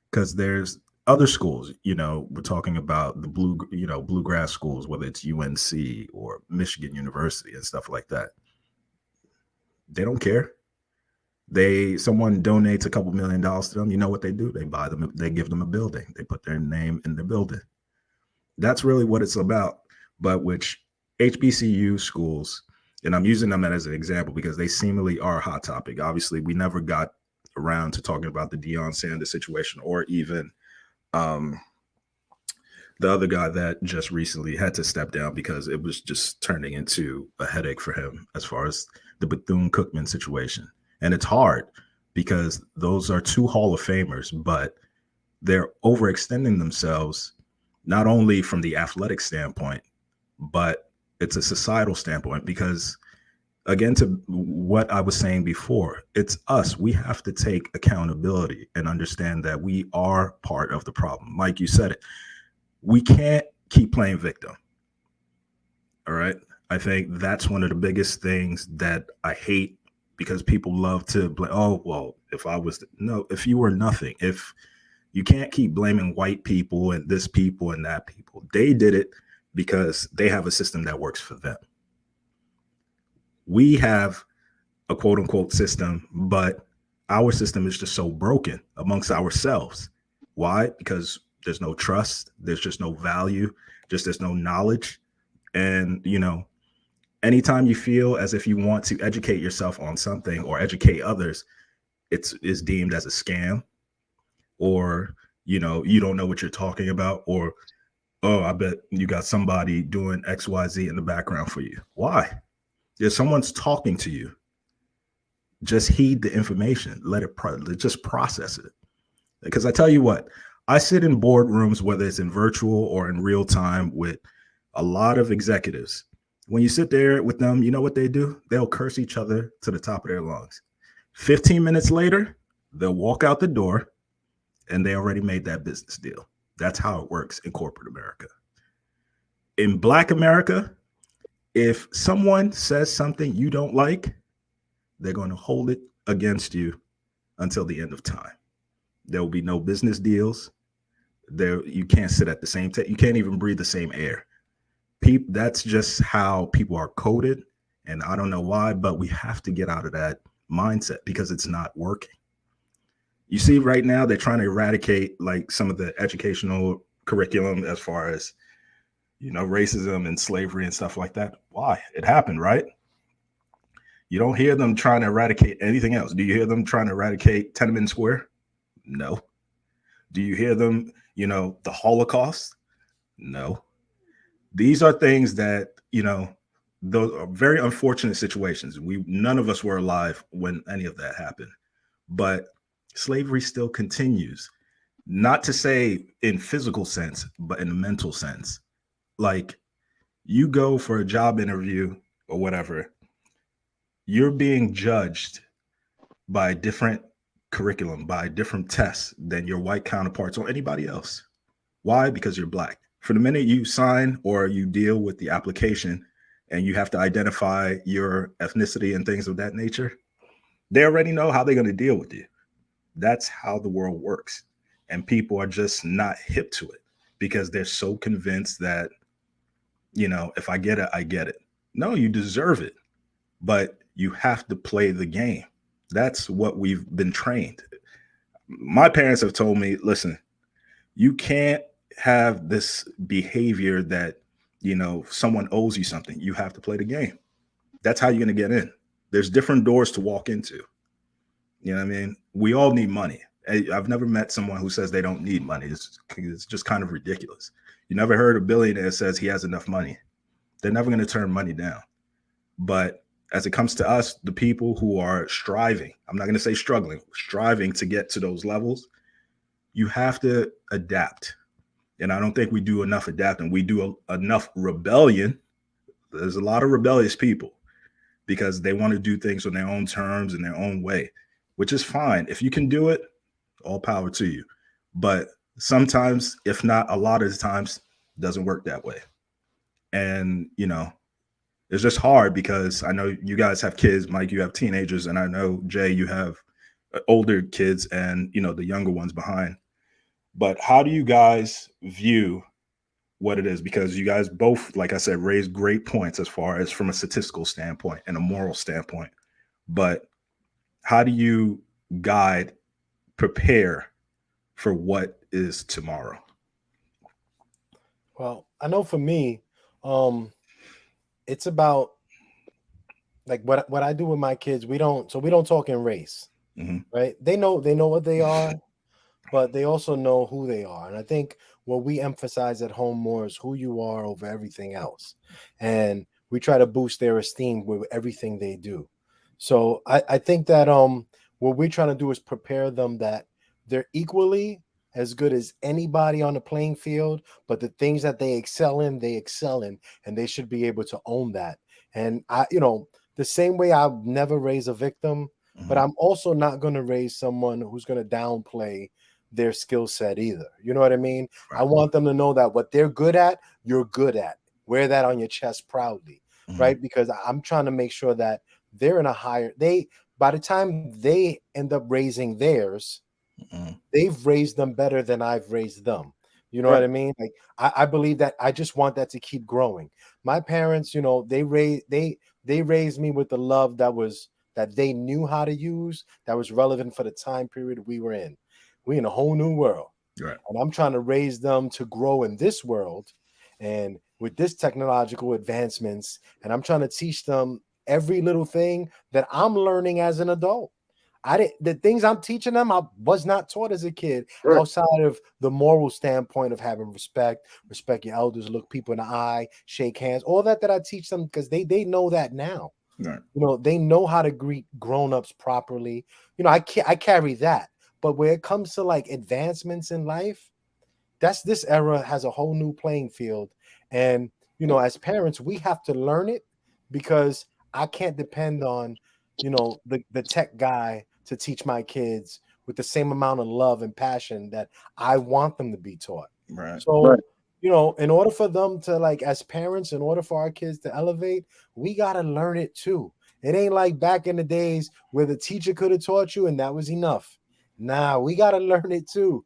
Because there's other schools, you know, we're talking about the bluegrass schools, whether it's UNC or Michigan University and stuff like that. They don't care. Someone donates a couple $1 million to them. You know what they do? They buy them. They give them a building. They put their name in the building. That's really what it's about. But which HBCU schools, And I'm using them as an example because they seemingly are a hot topic. Obviously, we never got around to talking about the Deion Sanders situation, or even the other guy that just recently had to step down because it was just turning into a headache for him as far as the Bethune-Cookman situation. And it's hard because those are two Hall of Famers, but they're overextending themselves, not only from the athletic standpoint, but it's a societal standpoint. Because again, to what I was saying before, it's us. We have to take accountability and understand that we are part of the problem. Mike, you said it. We can't keep playing victim. All right. I think that's one of the biggest things that I hate, because people love to blame. Oh, well, if you were nothing, if you can't keep blaming white people and this people and that people, they did it because they have a system that works for them. We have a quote unquote system, but our system is just so broken amongst ourselves. Why? Because there's no trust. There's just no value. There's no knowledge. And, anytime you feel as if you want to educate yourself on something or educate others, is deemed as a scam, or, you don't know what you're talking about, or, oh, I bet you got somebody doing XYZ in the background for you. Why? If someone's talking to you, just heed the information. Just process it. Because I tell you what, I sit in boardrooms, whether it's in virtual or in real time, with a lot of executives. When you sit there with them, you know what they do? They'll curse each other to the top of their lungs. 15 minutes later, they'll walk out the door and they already made that business deal. That's how it works in corporate America. In Black America, if someone says something you don't like, they're going to hold it against you until the end of time. There will be no business deals. You can't sit at the same table. You can't even breathe the same air. That's just how people are coded. And I don't know why, but we have to get out of that mindset because it's not working. You see, right now, they're trying to eradicate like some of the educational curriculum as far as, racism and slavery and stuff like that. Why? It happened, right? You don't hear them trying to eradicate anything else. Do you hear them trying to eradicate Tiananmen Square? No. Do you hear them, the Holocaust? No. These are things that, those are very unfortunate situations. None of us were alive when any of that happened. But slavery still continues. Not to say in physical sense, but in a mental sense. Like, you go for a job interview or whatever, you're being judged by a different curriculum, by different tests than your white counterparts or anybody else. Why? Because you're Black. For the minute you sign or you deal with the application and you have to identify your ethnicity and things of that nature, they already know how they're going to deal with you. That's how the world works. And people are just not hip to it because they're so convinced that, if I get it, I get it. No, you deserve it, but you have to play the game. That's what we've been trained. My parents have told me, listen, you can't have this behavior that, someone owes you something. You have to play the game. That's how you're going to get in. There's different doors to walk into. You know what I mean? We all need money. I've never met someone who says they don't need money. It's just kind of ridiculous. You never heard a billionaire says he has enough money. They're never going to turn money down. But as it comes to us, the people who are striving, I'm not going to say struggling, striving to get to those levels, you have to adapt. And I don't think we do enough adapting. We do enough rebellion. There's a lot of rebellious people because they want to do things on their own terms and their own way, which is fine. If you can do it, all power to you. But sometimes, if not a lot of the times, it doesn't work that way. And, it's just hard because I know you guys have kids. Mike, you have teenagers. And I know, Jay, you have older kids and, the younger ones behind. But how do you guys view what it is? Because you guys both, like I said, raised great points as far as from a statistical standpoint and a moral standpoint. But how do you prepare for what is tomorrow? Well, I know for me, it's about like what I do with my kids, we don't talk in race, Mm-hmm. right? They know what they are, but they also know who they are. And I think what we emphasize at home more is who you are over everything else. And we try to boost their esteem with everything they do. So I think that what we're trying to do is prepare them that they're equally as good as anybody on the playing field, but the things that they excel in, and they should be able to own that. And the same way I'll never raise a victim, but I'm also not going to raise someone who's going to downplay their skill set either. You know what I mean? Right. I want them to know that what they're good at, you're good at. Wear that on your chest proudly, right? Because I'm trying to make sure that they're in a higher, by the time they end up raising theirs, they've raised them better than I've raised them. You know what I mean? Like I believe that I just want that to keep growing. My parents, they raised me with the love that they knew how to use, that was relevant for the time period we were in. We in a whole new world. Right. And I'm trying to raise them to grow in this world and with this technological advancements. And I'm trying to teach them every little thing that I'm learning as an adult. The things I'm teaching them, I was not taught as a kid, outside of the moral standpoint of having respect your elders, look people in the eye, shake hands, all that I teach them, because they know that now. Right. They know how to greet grown-ups properly. I carry that. But when it comes to like advancements in life, this era has a whole new playing field. And as parents, we have to learn it, because I can't depend on the tech guy to teach my kids with the same amount of love and passion that I want them to be taught. Right. So in order for them to, like, as parents, in order for our kids to elevate, we got to learn it too. It ain't like back in the days where the teacher could have taught you and that was enough. Nah, we got to learn it too.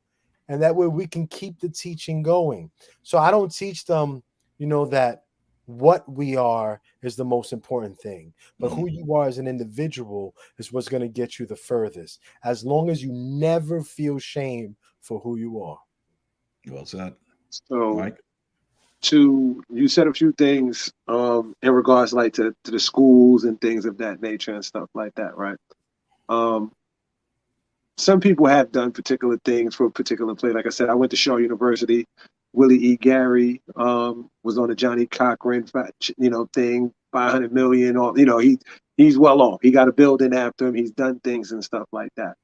And that way we can keep the teaching going. So I don't teach them, that what we are is the most important thing, but who you are as an individual is what's going to get you the furthest, as long as you never feel shame for who you are. Well said. So, Mike? you said a few things in regards like to the schools and things of that nature and stuff like that, right? Some people have done particular things for a particular play. Like I said, I went to Shaw University. Willie E. Gary was on the Johnny Cochran, thing, 500 million. Or he's well off. He got a building after him. He's done things and stuff like that.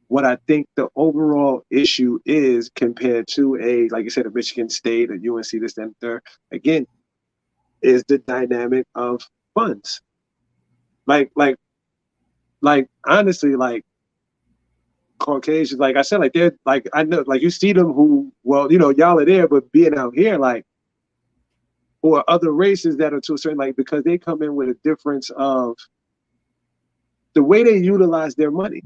What I think the overall issue is, compared to like you said, a Michigan State, a UNC, this and third, again, is the dynamic of funds. Like honestly, like Caucasians, like I said, like they're like, I know, like you see them who, well, y'all are there, but being out here, like, or other races that are to a certain, like, because they come in with a difference of the way they utilize their money.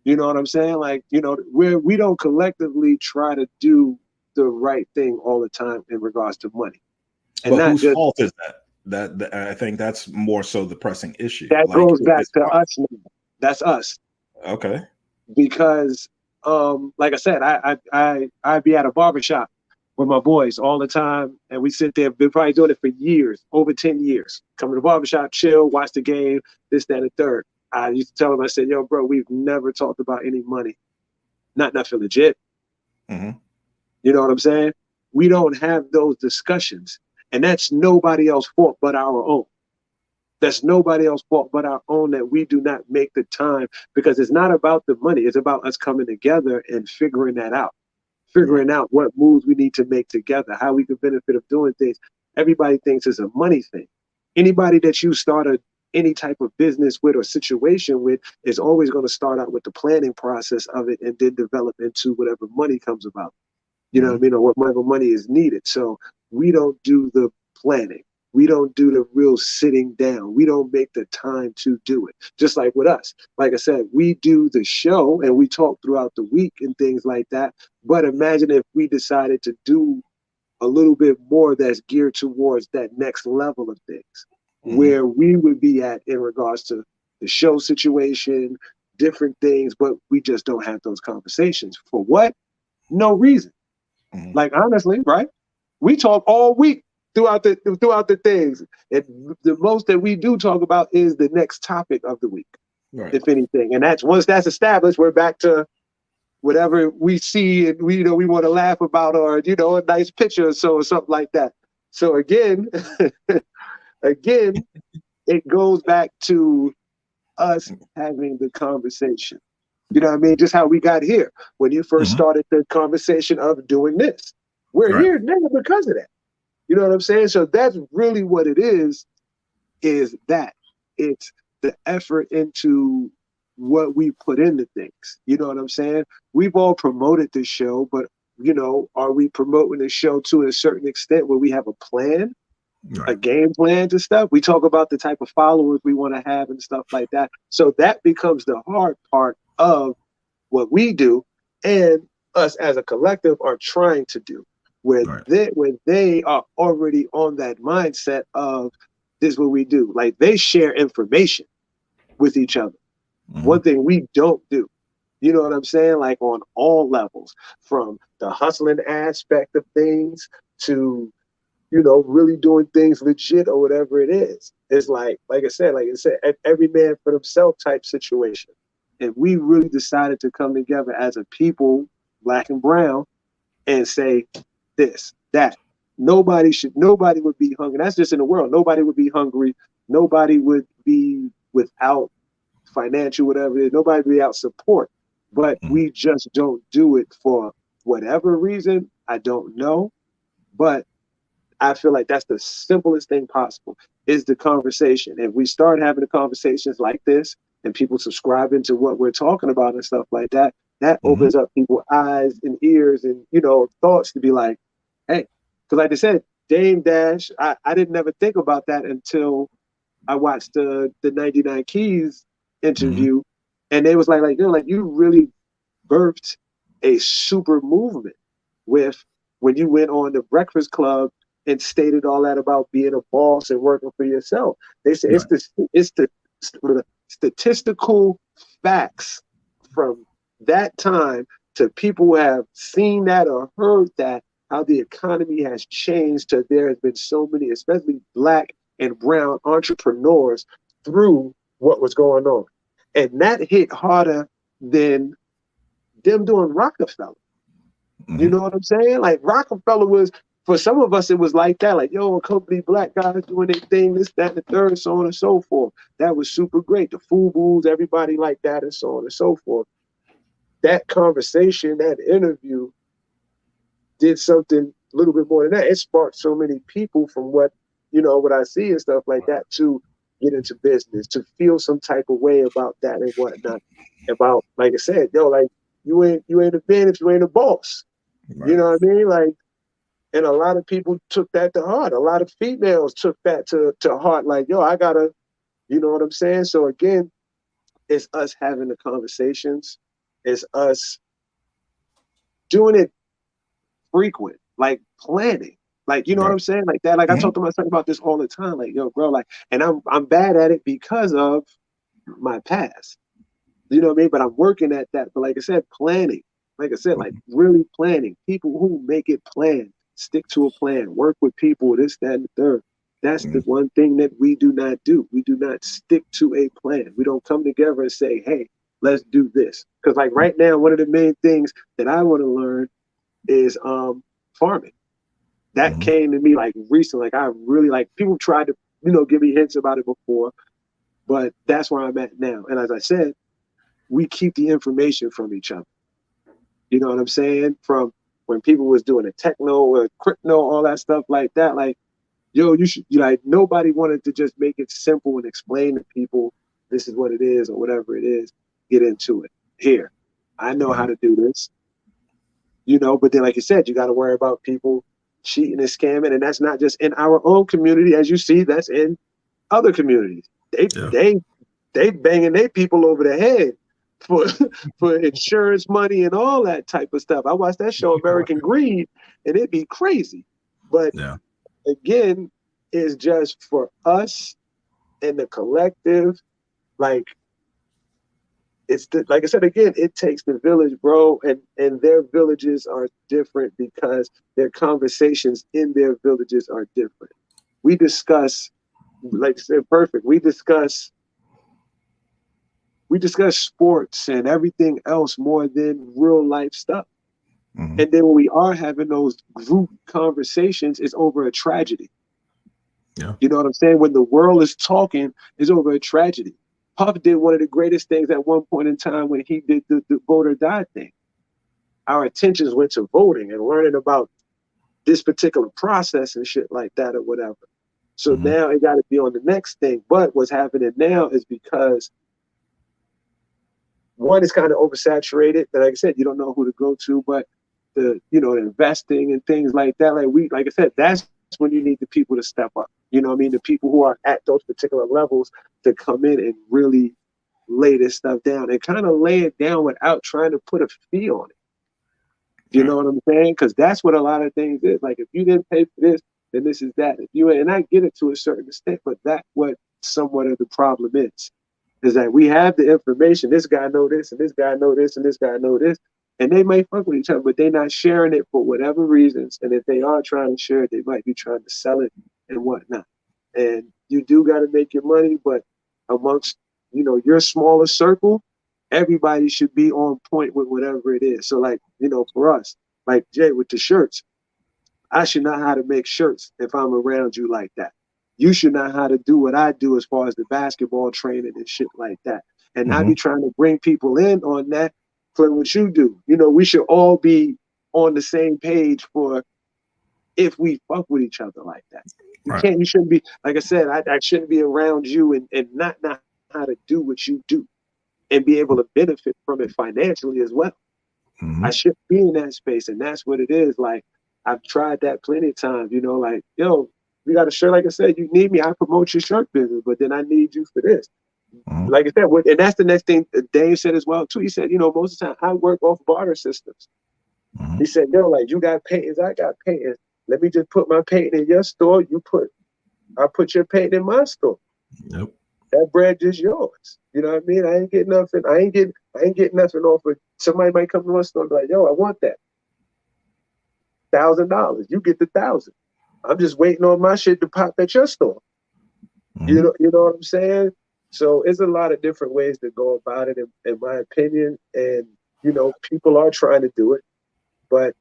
You know what I'm saying? Like, we don't collectively try to do the right thing all the time in regards to money. And but whose fault is that? That I think that's more so the pressing issue. That goes back to us now. That's us. Okay. Because like I said, I'd be at a barbershop with my boys all the time, and we sit there, been probably doing it for years, over 10 years. Come to the barbershop, chill, watch the game, this, that, and the third. I used to tell them, I said, yo, bro, we've never talked about any money. Not nothing legit. Mm-hmm. You know what I'm saying? We don't have those discussions. And that's nobody else's fault but our own. That's nobody else's fault but our own, that we do not make the time, because it's not about the money. It's about us coming together and figuring that out, figuring out what moves we need to make together, how we can benefit of doing things. Everybody thinks it's a money thing. Anybody that you start any type of business with or situation with is always going to start out with the planning process of it and then develop into whatever money comes about. You know what I mean? Or whatever money is needed. So we don't do the planning. We don't do the real sitting down. We don't make the time to do it. Just like with us. Like I said, we do the show and we talk throughout the week and things like that. But imagine if we decided to do a little bit more that's geared towards that next level of things, where we would be at in regards to the show situation, different things, but we just don't have those conversations. For what? No reason. Like, honestly, right? We talk all week throughout the things. And the most that we do talk about is the next topic of the week, right, if anything. And that's once that's established, we're back to whatever we see and we want to laugh about, or a nice picture or so, or something like that. So again, it goes back to us having the conversation. You know what I mean? Just how we got here when you first started the conversation of doing this. We're here now because of that. You know what I'm saying? So that's really what it is that it's the effort into what we put into things. You know what I'm saying? We've all promoted this show, but are we promoting the show to a certain extent where we have a plan, a game plan to stuff? We talk about the type of followers we want to have and stuff like that. So that becomes the hard part of what we do, and us as a collective are trying to do. When they are already on that mindset of this is what we do. Like, they share information with each other. One thing we don't do. You know what I'm saying? Like, on all levels, from the hustling aspect of things to, really doing things legit or whatever it is. It's like I said, every man for themselves type situation. And we really decided to come together as a people, black and brown, and say this, that. Nobody would be hungry. That's just in the world. Nobody would be hungry. Nobody would be without financial, whatever it is. Nobody would be without support. But we just don't do it for whatever reason. I don't know. But I feel like that's the simplest thing possible, is the conversation. If we start having the conversations like this and people subscribing to what we're talking about and stuff like that, that opens up people's eyes and ears and, thoughts to be like, hey, because like I said, Dame Dash, I didn't ever think about that until I watched the 99 Keys interview. And they was like, you really birthed a super movement with when you went on the Breakfast Club and stated all that about being a boss and working for yourself. They say it's the statistical facts from that time to people who have seen that or heard that, how the economy has changed to there has been so many, especially black and brown entrepreneurs through what was going on. And that hit harder than them doing Rockefeller. You know what I'm saying? Like, Rockefeller was, for some of us, it was like that. Like, a company, black guys doing their thing, this, that, and the third, so on and so forth. That was super great. The FUBUs, everybody like that, and so on and so forth. That conversation, that interview, did something a little bit more than that. It sparked so many people from what I see and stuff like that to get into business, to feel some type of way about that and whatnot. About, like I said, like, you ain't a man if you ain't a boss. Right. You know what I mean? Like, and a lot of people took that to heart. A lot of females took that to heart. Like, I gotta, you know what I'm saying? So again, it's us having the conversations. It's us doing it frequent, like planning. Like, you know what I'm saying? Like that. Like, I talk to my son about this all the time. Like, bro, like, and I'm bad at it because of my past. You know what I mean? But I'm working at that. But like I said, planning. Like I said, like, really planning. People who make it plan, stick to a plan, work with people, this, that, and the third. That's the one thing that we do not do. We do not stick to a plan. We don't come together and say, hey, let's do this. Because like right now, one of the main things that I want to learn is farming. That came to me like recently. Like, I really, like, people tried to, give me hints about it before, but that's where I'm at now. And as I said, we keep the information from each other. You know what I'm saying? From when people was doing a techno or crypto, all that stuff like that. Like, you should, like, nobody wanted to just make it simple and explain to people this is what it is or whatever it is. Get into it. Here, I know how to do this. But then, like you said, you got to worry about people cheating and scamming, and that's not just in our own community, as you see. That's in other communities. They banging their people over the head for insurance money and all that type of stuff. I watched that show, American Greed, and it'd be crazy. But again, it's just for us and the collective. Like, like I said again, it takes the village, bro, and their villages are different because their conversations in their villages are different. We discuss, like I said, perfect. We discuss sports and everything else more than real life stuff. Mm-hmm. And then when we are having those group conversations, it's over a tragedy. Yeah. You know what I'm saying? When the world is talking, it's over a tragedy. Puff did one of the greatest things at one point in time when he did the vote or die thing. Our attentions went to voting and learning about this particular process and shit like that or whatever. So now it got to be on the next thing. But what's happening now is because one is kind of oversaturated. Like I said, you don't know who to go to, but the investing and things like that. Like I said, that's when you need the people to step up. You know what I mean? The people who are at those particular levels to come in and really lay this stuff down and kind of lay it down without trying to put a fee on it. You know what I'm saying? Because that's what a lot of things is. Like, if you didn't pay for this, then this is that. If you and I get it to a certain extent, but that's what somewhat of the problem is that we have the information. This guy know this, and this guy know this, and this guy know this, and they may fuck with each other, but they're not sharing it for whatever reasons. And if they are trying to share it, they might be trying to sell it and whatnot. And you do got to make your money, but amongst your smaller circle, everybody should be on point with whatever it is. So, like, for us, like Jay with the shirts, I should know how to make shirts if I'm around you like that. You should know how to do what I do as far as the basketball training and shit like that. And I be trying to bring people in on that for what you do. We should all be on the same page for if we fuck with each other like that. You shouldn't be, like I said, I shouldn't be around you and not know how to do what you do and be able to benefit from it financially as well. I should be in that space, and that's what it is. Like, I've tried that plenty of times, like, yo, we got a shirt, like I said, you need me, I promote your shirt business, but then I need you for this. Like I said, and that's the next thing Dave said as well, too. He said, most of the time I work off barter systems. He said, like, you got paintings, I got paintings. Let me just put my painting in your store. I put your painting in my store. Yep. That bread is yours. You know what I mean? I ain't getting nothing. I ain't getting nothing off of. Somebody might come to my store and be like, yo, I want that. $1,000. You get the 1,000. I'm just waiting on my shit to pop at your store. You know what I'm saying? So it's a lot of different ways to go about it, in my opinion. And people are trying to do it, but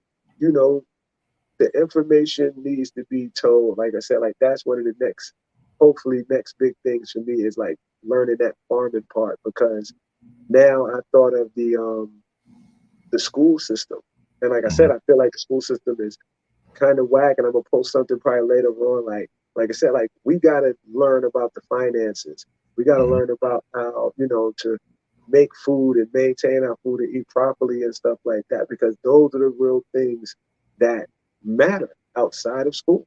the information needs to be told. Like I said, like, that's one of the hopefully next big things for me is like learning that farming part, because now I thought of the school system. And like I said, I feel like the school system is kind of whack, and I'm gonna post something probably later on. Like I said, like, we gotta learn about the finances. We gotta learn about how, to make food and maintain our food and eat properly and stuff like that, because those are the real things that matter outside of school.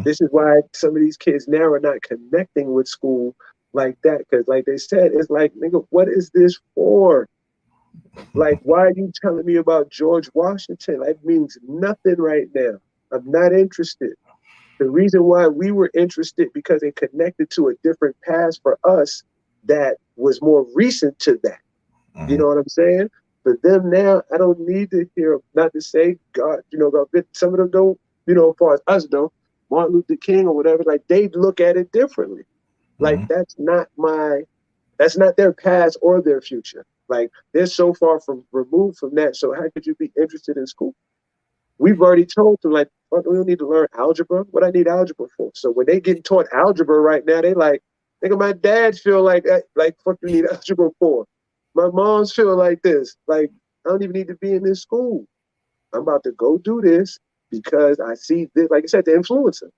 This is why some of these kids now are not connecting with school like that, because like they said, it's like, nigga, what is this for? Like, why are you telling me about George Washington? That means nothing right now. I'm not interested. The reason why we were interested, because it connected to a different past for us that was more recent to that. You know what I'm saying? For them now, I don't need to hear, not to say God, some of them don't, as far as us don't, Martin Luther King or whatever, like, they look at it differently. Like, that's not their past or their future. Like, they're so far removed from that. So how could you be interested in school? We've already told them, like, we don't need to learn algebra. What I need algebra for? So when they getting taught algebra right now, they like, nigga, my dad feel like, fuck you need algebra for? My mom's feel like this. Like, I don't even need to be in this school. I'm about to go do this because I see this, like I said, the influencer.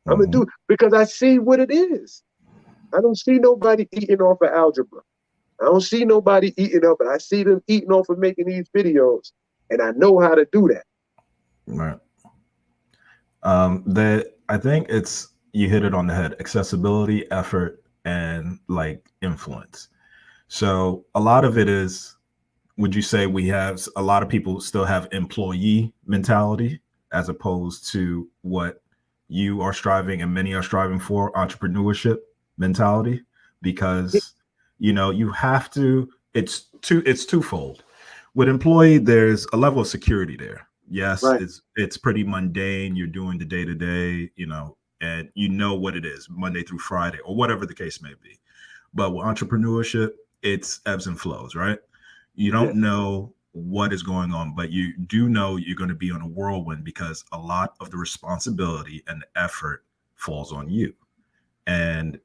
I'm gonna do it because I see what it is. I don't see nobody eating off of algebra. I don't see nobody eating up, but I see them eating off of making these videos, and I know how to do that. Right. I think you hit it on the head: accessibility, effort, and like influence. So a lot of it is, would you say a lot of people still have employee mentality as opposed to what you are striving and many are striving for, entrepreneurship mentality? Because, you have to It's twofold. With employee, there's a level of security there. Yes, Right. it's pretty mundane. You're doing the day to day, and you know what it is, Monday through Friday, or whatever the case may be. But with entrepreneurship, it's ebbs and flows, right? You don't know what is going on, but you do know you're going to be on a whirlwind because a lot of the responsibility and the effort falls on you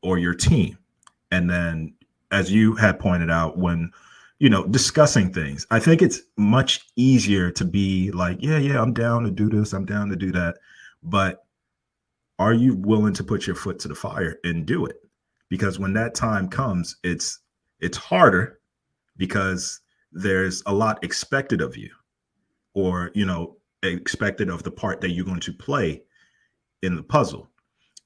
or your team. And then, as you had pointed out, when discussing things, I think it's much easier to be like, yeah, I'm down to do this, I'm down to do that. But are you willing to put your foot to the fire and do it? Because when that time comes, it's harder because there's a lot expected of you, or expected of the part that you're going to play in the puzzle.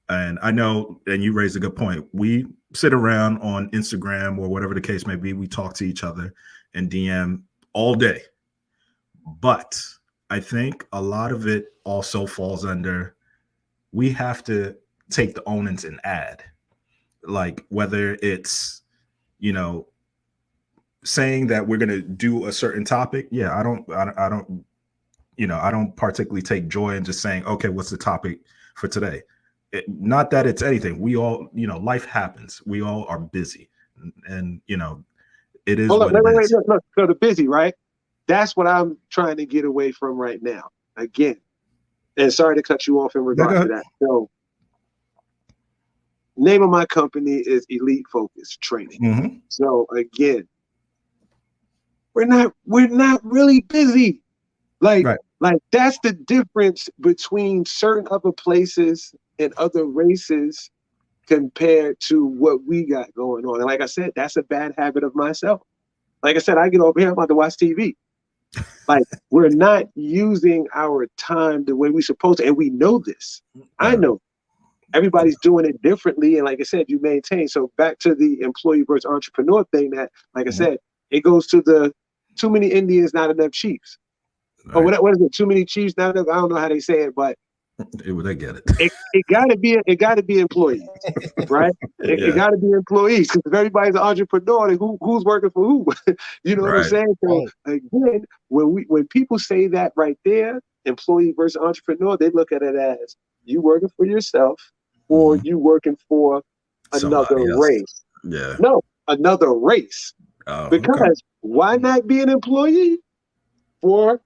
And I know, and you raised a good point. We sit around on Instagram or whatever the case may be. We talk to each other and DM all day. But I think a lot of it also falls under, we have to take the onus and add. Like, whether it's, saying that we're going to do a certain topic. Yeah, I don't particularly take joy in just saying, okay, what's the topic for today? Not that it's anything. We all, life happens. We all are busy, and it is. Hold what up, wait, it is. look. So the busy, right? That's what I'm trying to get away from right now. Again, and sorry to cut you off in regard to that. So, name of my company is Elite Focus Training. Mm-hmm. So again, we're not really busy. Like that's the difference between certain other places and other races compared to what we got going on. And like I said, that's a bad habit of myself. Like I said, I get over here, I'm about to watch TV. Like, we're not using our time the way we're supposed to. And we know this. I know. Everybody's doing it differently. And like I said, you maintain. So back to the employee versus entrepreneur thing that, like I said, it goes to the too many Indians, not enough chiefs. Right. Or what is it? Too many chiefs, not enough. I don't know how they say it, but they get it. It gotta be employees, right? It gotta be employees, because if everybody's an entrepreneur, then who's working for who? You know what I'm saying? So again, when people say that right there, employee versus entrepreneur, they look at it as you working for yourself or you working for another race. Yeah. No, another race. Because why not be an employee for?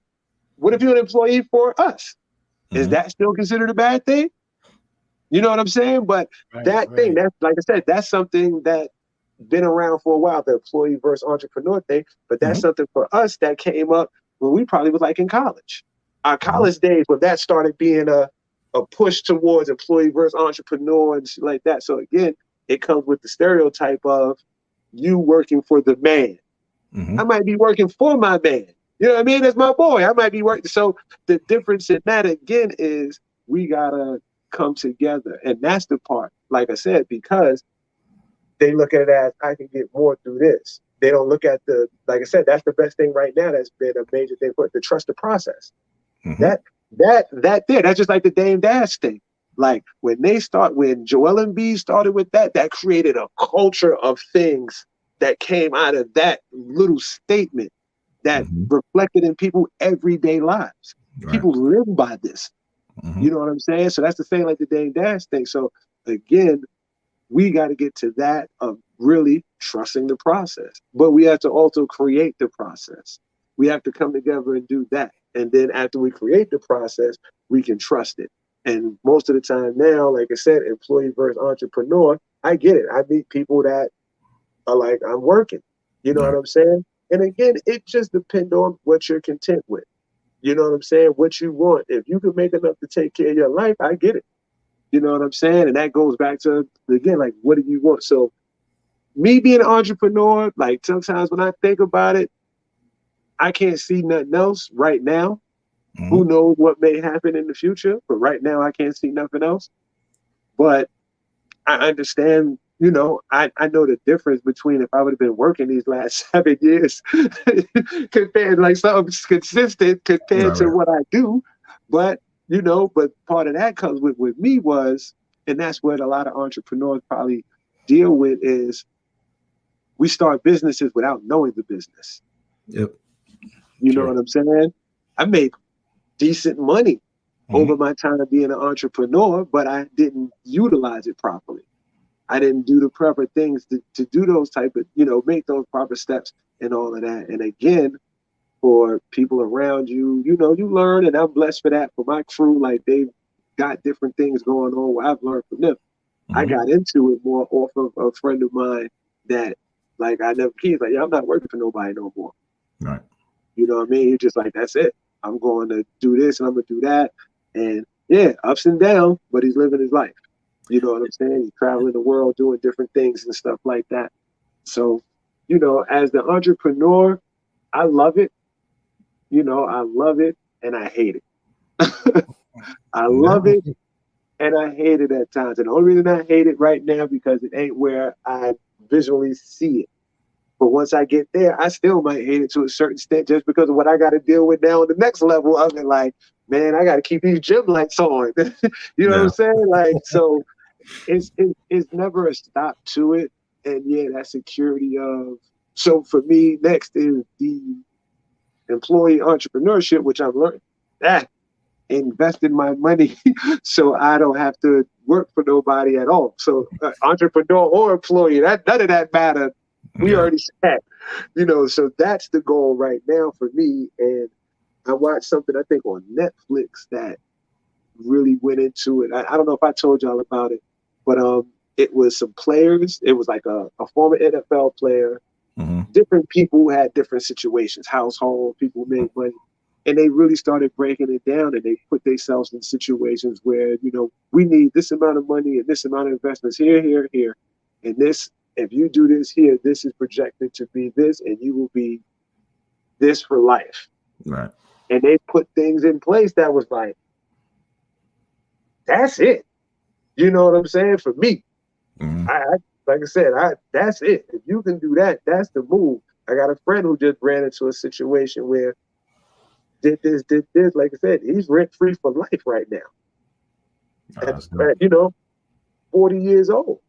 What if you're an employee for us? Is that still considered a bad thing? You know what I'm saying? But thing, that's, like I said, that's something that been around for a while, the employee versus entrepreneur thing. But that's something for us that came up when we probably was like in college. Our college days, when that started being a push towards employee versus entrepreneur and shit like that. So again, it comes with the stereotype of you working for the man. I might be working for my man. You know what I mean? That's my boy. I might be working. So the difference in that, again, is we got to come together. And that's the part, like I said, because they look at it as I can get more through this. They don't look at like I said, that's the best thing right now. That's been a major thing for it, to trust the process. That's just like the Dame Dash thing. Like when Joel Embiid started with that created a culture of things that came out of that little statement that reflected in people's everyday lives. People live by this. You know what I'm saying? So that's the thing, like the Dame Dash thing. So again, we got to get to that of really trusting the process. But we have to also create the process. We have to come together and do that. And then after we create the process, we can trust it. And most of the time now, like I said, employee versus entrepreneur, I get it. I meet people that are like, I'm working. You know what I'm saying? And again, it just depends on what you're content with. You know what I'm saying? What you want. If you can make enough to take care of your life, I get it. You know what I'm saying? And that goes back to, again, like, what do you want? So me being an entrepreneur, like sometimes when I think about it, I can't see nothing else right now. Who knows what may happen in the future? But right now, I can't see nothing else. But I understand, I know the difference between if I would have been working these last 7 years compared, like, something consistent compared to what I do. But, but part of that comes with me was, and that's what a lot of entrepreneurs probably deal with, is we start businesses without knowing the business. Yep. You know what I'm saying? I made decent money over my time being an entrepreneur, but I didn't utilize it properly. I didn't do the proper things to do those type of, make those proper steps and all of that. And again, for people around you, you learn, and I'm blessed for that. For my crew, like they've got different things going on where I've learned from them. I got into it more off of a friend of mine that, like, I never, he's like, yeah, I'm not working for nobody no more. Right. You know what I mean? He's just like, that's it. I'm going to do this and I'm going to do that. And yeah, ups and downs, but he's living his life. You know what I'm saying? He's traveling the world, doing different things and stuff like that. So, as the entrepreneur, I love it. I love it and I hate it. I love it and I hate it at times. And the only reason I hate it right now because it ain't where I visually see it. But once I get there, I still might hate it to a certain extent just because of what I got to deal with now on the next level. I've been like, man, I got to keep these gym lights on. You know what I'm saying? Like, so it's never a stop to it. And yeah, that security of, so for me, next is the employee entrepreneurship, which I've learned that invested my money so I don't have to work for nobody at all. So entrepreneur or employee, none of that matter. We already said, so that's the goal right now for me. And I watched something, I think, on Netflix that really went into it. I don't know if I told y'all about it, but it was some players. It was like a former NFL player, different people who had different situations, household, people who made money. And they really started breaking it down and they put themselves in situations where, we need this amount of money and this amount of investments here, here, here. And this, if you do this here, this is projected to be this, and you will be this for life. Right. And they put things in place that was like, that's it. You know what I'm saying? For me, like I said, that's it. If you can do that, that's the move. I got a friend who just ran into a situation where did this. Like I said, he's rent free for life right now. At 40 years old,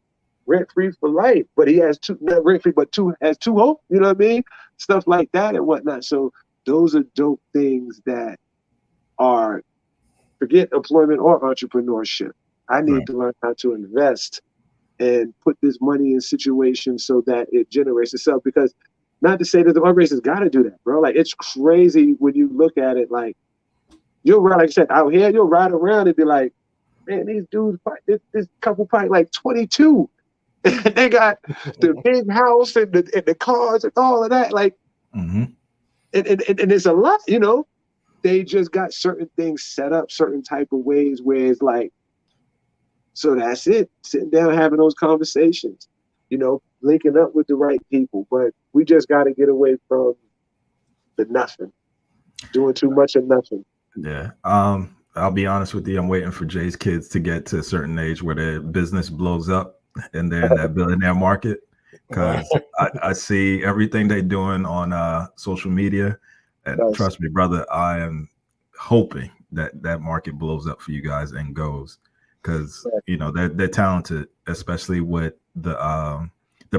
rent free for life. But he has not rent free, but has two homes. You know what I mean? Stuff like that and whatnot. So those are dope things that are, forget employment or entrepreneurship. I need to learn how to invest and put this money in situations so that it generates itself. Because not to say that the races got to do that, bro. Like, it's crazy when you look at it. Like, you'll ride, like I said, out here, you'll ride around and be like, man, these dudes, this couple probably like 22. And they got the big house and the cars and all of that. Like, and it's a lot, They just got certain things set up certain type of ways where it's like, so that's it. Sitting down, having those conversations, linking up with the right people. But we just got to get away from the nothing, doing too much of nothing. Yeah. I'll be honest with you. I'm waiting for Jay's kids to get to a certain age where their business blows up and they're in that billionaire market. Because I see everything they're doing on social media. And trust me, brother, I am hoping that market blows up for you guys and goes. Because they're talented, especially with the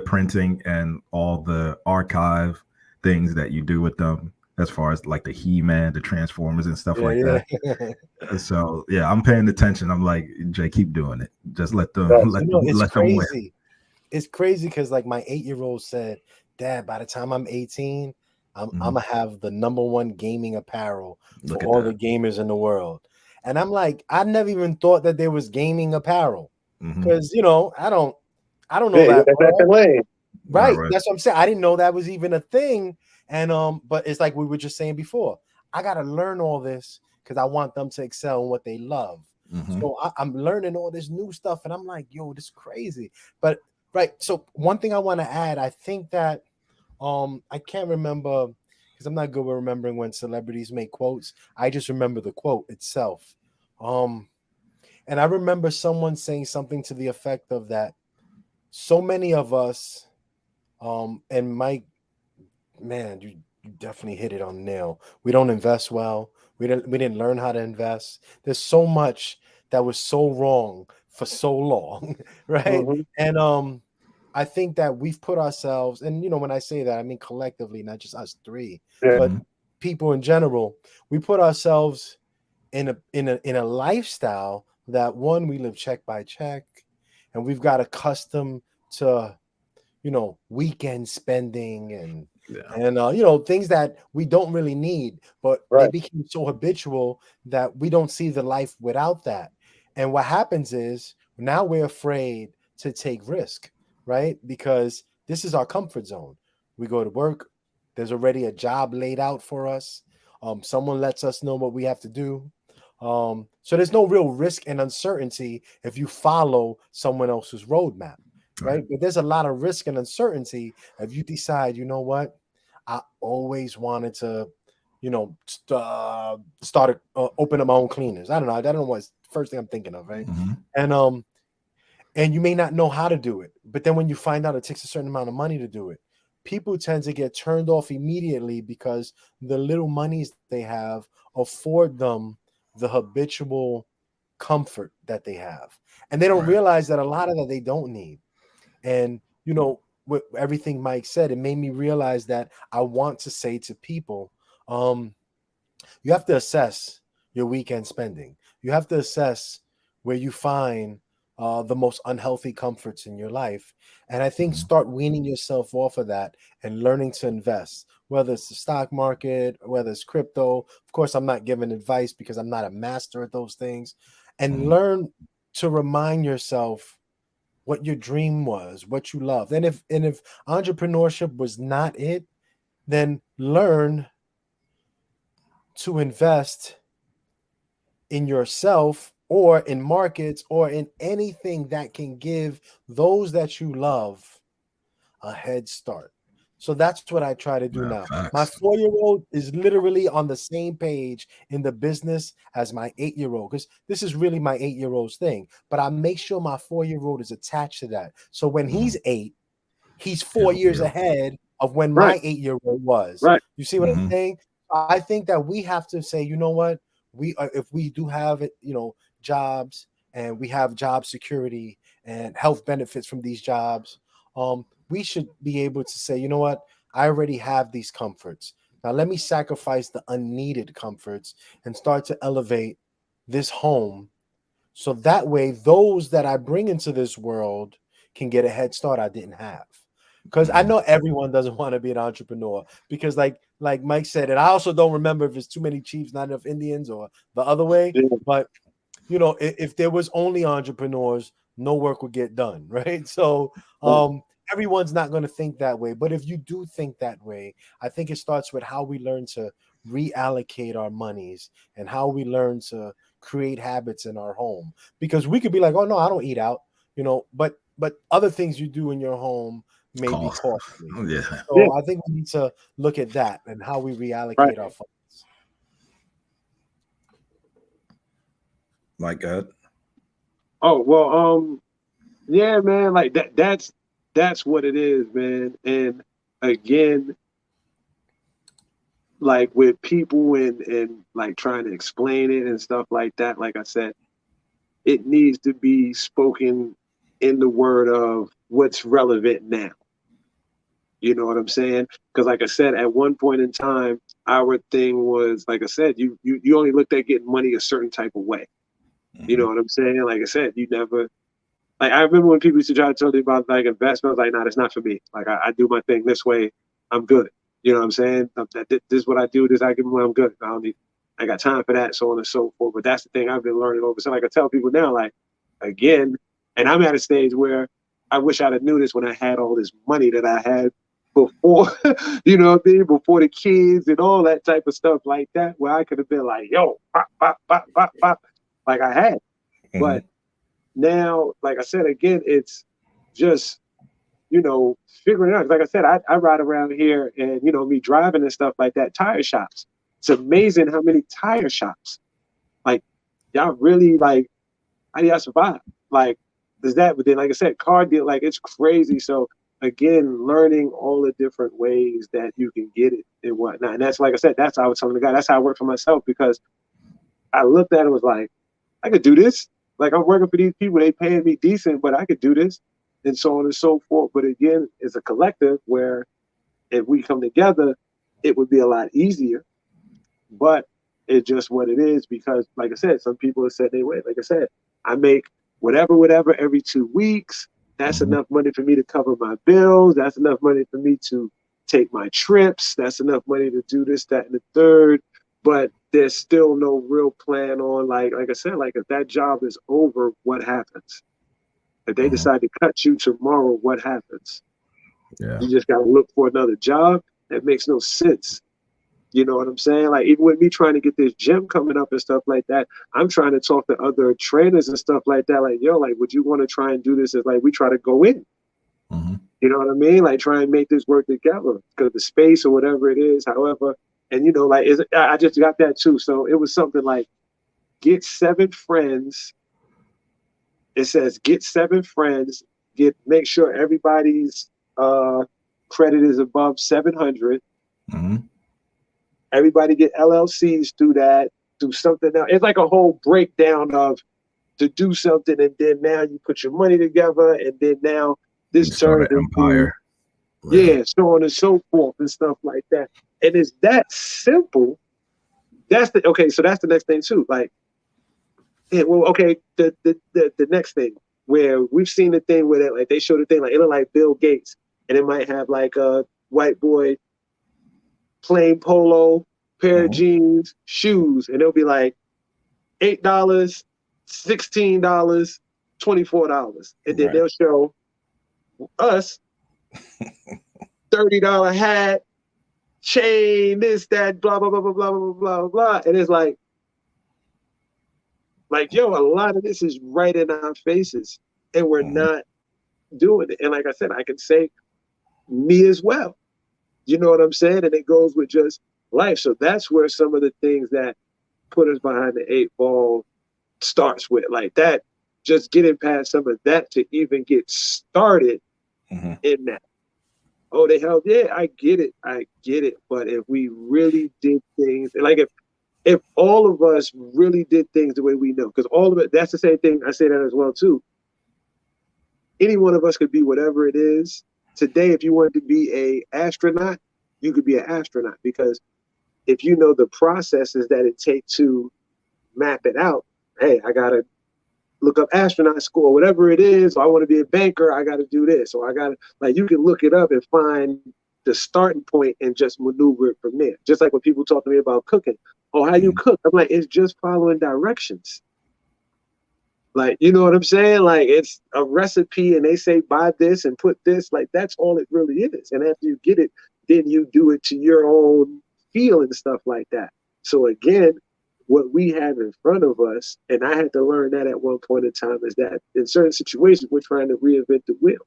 printing and all the archive things that you do with them, as far as like the He-Man, the Transformers, and stuff that. So yeah, I'm paying attention. I'm like, Jay, keep doing it. Just let them. It's crazy. It's crazy because like my 8-year-old said, Dad, by the time I'm 18, I'm gonna have the #1 gaming apparel for all the gamers in the world. And I'm like, I never even thought that there was gaming apparel because I don't know that. Right. That's what I'm saying. I didn't know that was even a thing. And but it's like we were just saying before. I gotta learn all this because I want them to excel in what they love. So I'm learning all this new stuff, and I'm like, yo, this is crazy. But right. So one thing I want to add, I think that I can't remember. Because I'm not good with remembering when celebrities make quotes. I just remember the quote itself. And I remember someone saying something to the effect of that so many of us, and Mike, man, you definitely hit it on the nail. We don't invest well. We didn't learn how to invest. There's so much that was so wrong for so long, right? And I think that we've put ourselves, and when I say that, I mean collectively, not just us three, Yeah. but people in general, we put ourselves in a lifestyle that, one, we live check by check, and we've got accustomed to weekend spending and things that we don't really need, but they became so habitual that we don't see the life without that. And what happens is now we're afraid to take risk, right? Because this is our comfort zone. We go to work, there's already a job laid out for us. Someone lets us know what we have to do. So there's no real risk and uncertainty if you follow someone else's roadmap. Right. But there's a lot of risk and uncertainty if you decide, what, I always wanted to, start open up my own cleaners. I don't know what's the first thing I'm thinking of. Right. And you may not know how to do it. But then when you find out it takes a certain amount of money to do it, people tend to get turned off immediately because the little monies they have afford them the habitual comfort that they have. And they don't realize that a lot of that they don't need. And, with everything Mike said, it made me realize that I want to say to people, you have to assess your weekend spending. You have to assess where you find the most unhealthy comforts in your life. And I think start weaning yourself off of that and learning to invest, whether it's the stock market, whether it's crypto. Of course, I'm not giving advice because I'm not a master at those things. And learn to remind yourself what your dream was, what you loved. And if entrepreneurship was not it, then learn to invest in yourself or in markets or in anything that can give those that you love a head start. So that's what I try to do now. Facts. My 4-year-old is literally on the same page in the business as my 8-year-old, because this is really my 8-year-old's thing. But I make sure my 4-year-old is attached to that. So when he's 8, he's 4 years ahead of when my 8-year-old was. You see what I'm saying? I think that we have to say, you know what? If we do have it, jobs, and we have job security and health benefits from these jobs, we should be able to say, you know what? I already have these comforts. Now let me sacrifice the unneeded comforts and start to elevate this home. So that way, those that I bring into this world can get a head start I didn't have. Because I know everyone doesn't want to be an entrepreneur, because like Mike said, and I also don't remember if it's too many chiefs, not enough Indians, or the other way. But if there was only entrepreneurs, no work would get done, right? So everyone's not going to think that way. But if you do think that way, I think it starts with how we learn to reallocate our monies and how we learn to create habits in our home. Because we could be like, oh no, I don't eat out, but other things you do in your home may be costly. So I think we need to look at that and how we reallocate our funds. Like that. Oh, well, yeah, man, like that's what it is, man. And again, like with people and like trying to explain it and stuff like that, like I said, it needs to be spoken in the word of what's relevant now. You know what I'm saying? Because like I said, at one point in time, our thing was, like I said, you only looked at getting money a certain type of way. You know what I'm saying? Like I said, you never, like, I remember when people used to try to tell me about like investment, I was like, nah, that's not for me. Like I do my thing this way, I'm good. You know what I'm saying? This is what I do, this I give them, I'm good. I got time for that, so on and so forth. But that's the thing I've been learning over. So like I tell people now, like, again, and I'm at a stage where I wish I'd have knew this when I had all this money that I had before, you know what I mean? Before the kids and all that type of stuff like that, where I could have been like, yo, pop, pop, pop, pop, pop, like I had. But now, like I said, again, it's just, figuring it out. Like I said, I ride around here and, me driving and stuff like that, tire shops. It's amazing how many tire shops, like, y'all really, like, how do y'all survive? Like, there's that, but then, like I said, car deal, like, it's crazy. So, again, learning all the different ways that you can get it and whatnot. And that's, like I said, that's how I was telling the guy, that's how I work for myself, because I looked at it and was like, I could do this. Like, I'm working for these people, they paying me decent, but I could do this. and so on and so forth. But again, it's a collective where if we come together, it would be a lot easier. But it's just what it is because, like I said, some people have said they wait. Like I said, I make whatever every 2 weeks. That's enough money for me to cover my bills. That's enough money for me to take my trips. That's enough money to do this, that, and the third. But there's still no real plan on, like I said, like if that job is over, what happens? If they decide to cut you tomorrow, what happens? Yeah. You just got to look for another job. That makes no sense. You know what I'm saying? Like, even with me trying to get this gym coming up and stuff like that, I'm trying to talk to other trainers and stuff like that. Like, yo, like, would you want to try and do this as like we try to go in? You know what I mean? Like, try and make this work together because the space or whatever it is, however. And, you know, like, I just got that too. So it was something like get 7 friends. It says get 7 friends, make sure everybody's credit is above 700. Everybody get LLCs through that, do something else. It's like a whole breakdown of to do something, and then now you put your money together, and then now this turns into empire. Yeah, so on and so forth and stuff like that. And it's that simple. That's the so that's the next thing too. Like, yeah, well, okay, the next thing where we've seen the thing where like they show the thing like it look like Bill Gates, and it might have like a white boy plain polo, pair of jeans, shoes, and it'll be like $8, $16, $24. And then they'll show us $30 hat, chain, this, that, blah, blah, blah, blah, blah, blah, blah, blah. And it's like, yo, a lot of this is right in our faces, and we're not doing it. And like I said, I can say me as well. You know what I'm saying? And it goes with just life. So that's where some of the things that put us behind the 8 ball starts with. Like that, just getting past some of that to even get started in that. Oh, they held, yeah, I get it. But if we really did things, like if all of us really did things the way we know, because all of it, that's the same thing. I say that as well too. Any one of us could be whatever it is. Today, if you wanted to be an astronaut, you could be an astronaut, because if you know the processes that it takes to map it out, hey, I got to look up astronaut school, whatever it is. So I want to be a banker, I got to do this. So I got to, like, you can look it up and find the starting point and just maneuver it from there. Just like when people talk to me about cooking. Oh, how you cook? I'm like, it's just following directions. Like, you know what I'm saying? Like, it's a recipe and they say buy this and put this. Like, that's all it really is. And after you get it, then you do it to your own feel and stuff like that. So again, what we have in front of us, and I had to learn that at one point in time, is that in certain situations, we're trying to reinvent the wheel.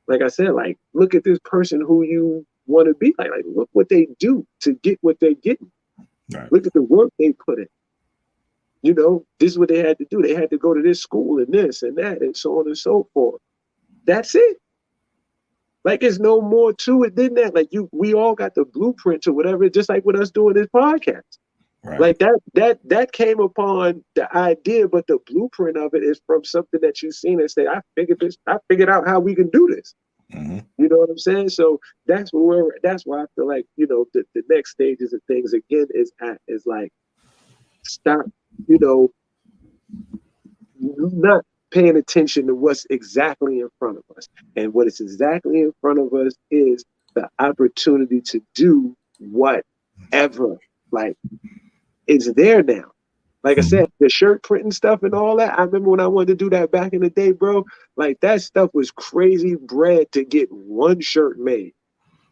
Like I said, like, look at this person who you want to be like. Like, look what they do to get what they're getting. Right. Look at the work they put in. You know, this is what they had to do. They had to go to this school and this and that and so on and so forth. That's it. Like, there's no more to it than that. Like, we all got the blueprint to whatever, just like with us doing this podcast. Right. Like that came upon the idea, but the blueprint of it is from something that you've seen and say, I figured out how we can do this. You know what I'm saying? So that's where that's why I feel like, you know, the next stages of things again is like, stop, you know, not paying attention to what's exactly in front of us. And what is exactly in front of us is the opportunity to do whatever. Like, it's there now. Like I said, the shirt printing stuff and all that. I remember when I wanted to do that back in the day, bro. Like, that stuff was crazy bread to get one shirt made.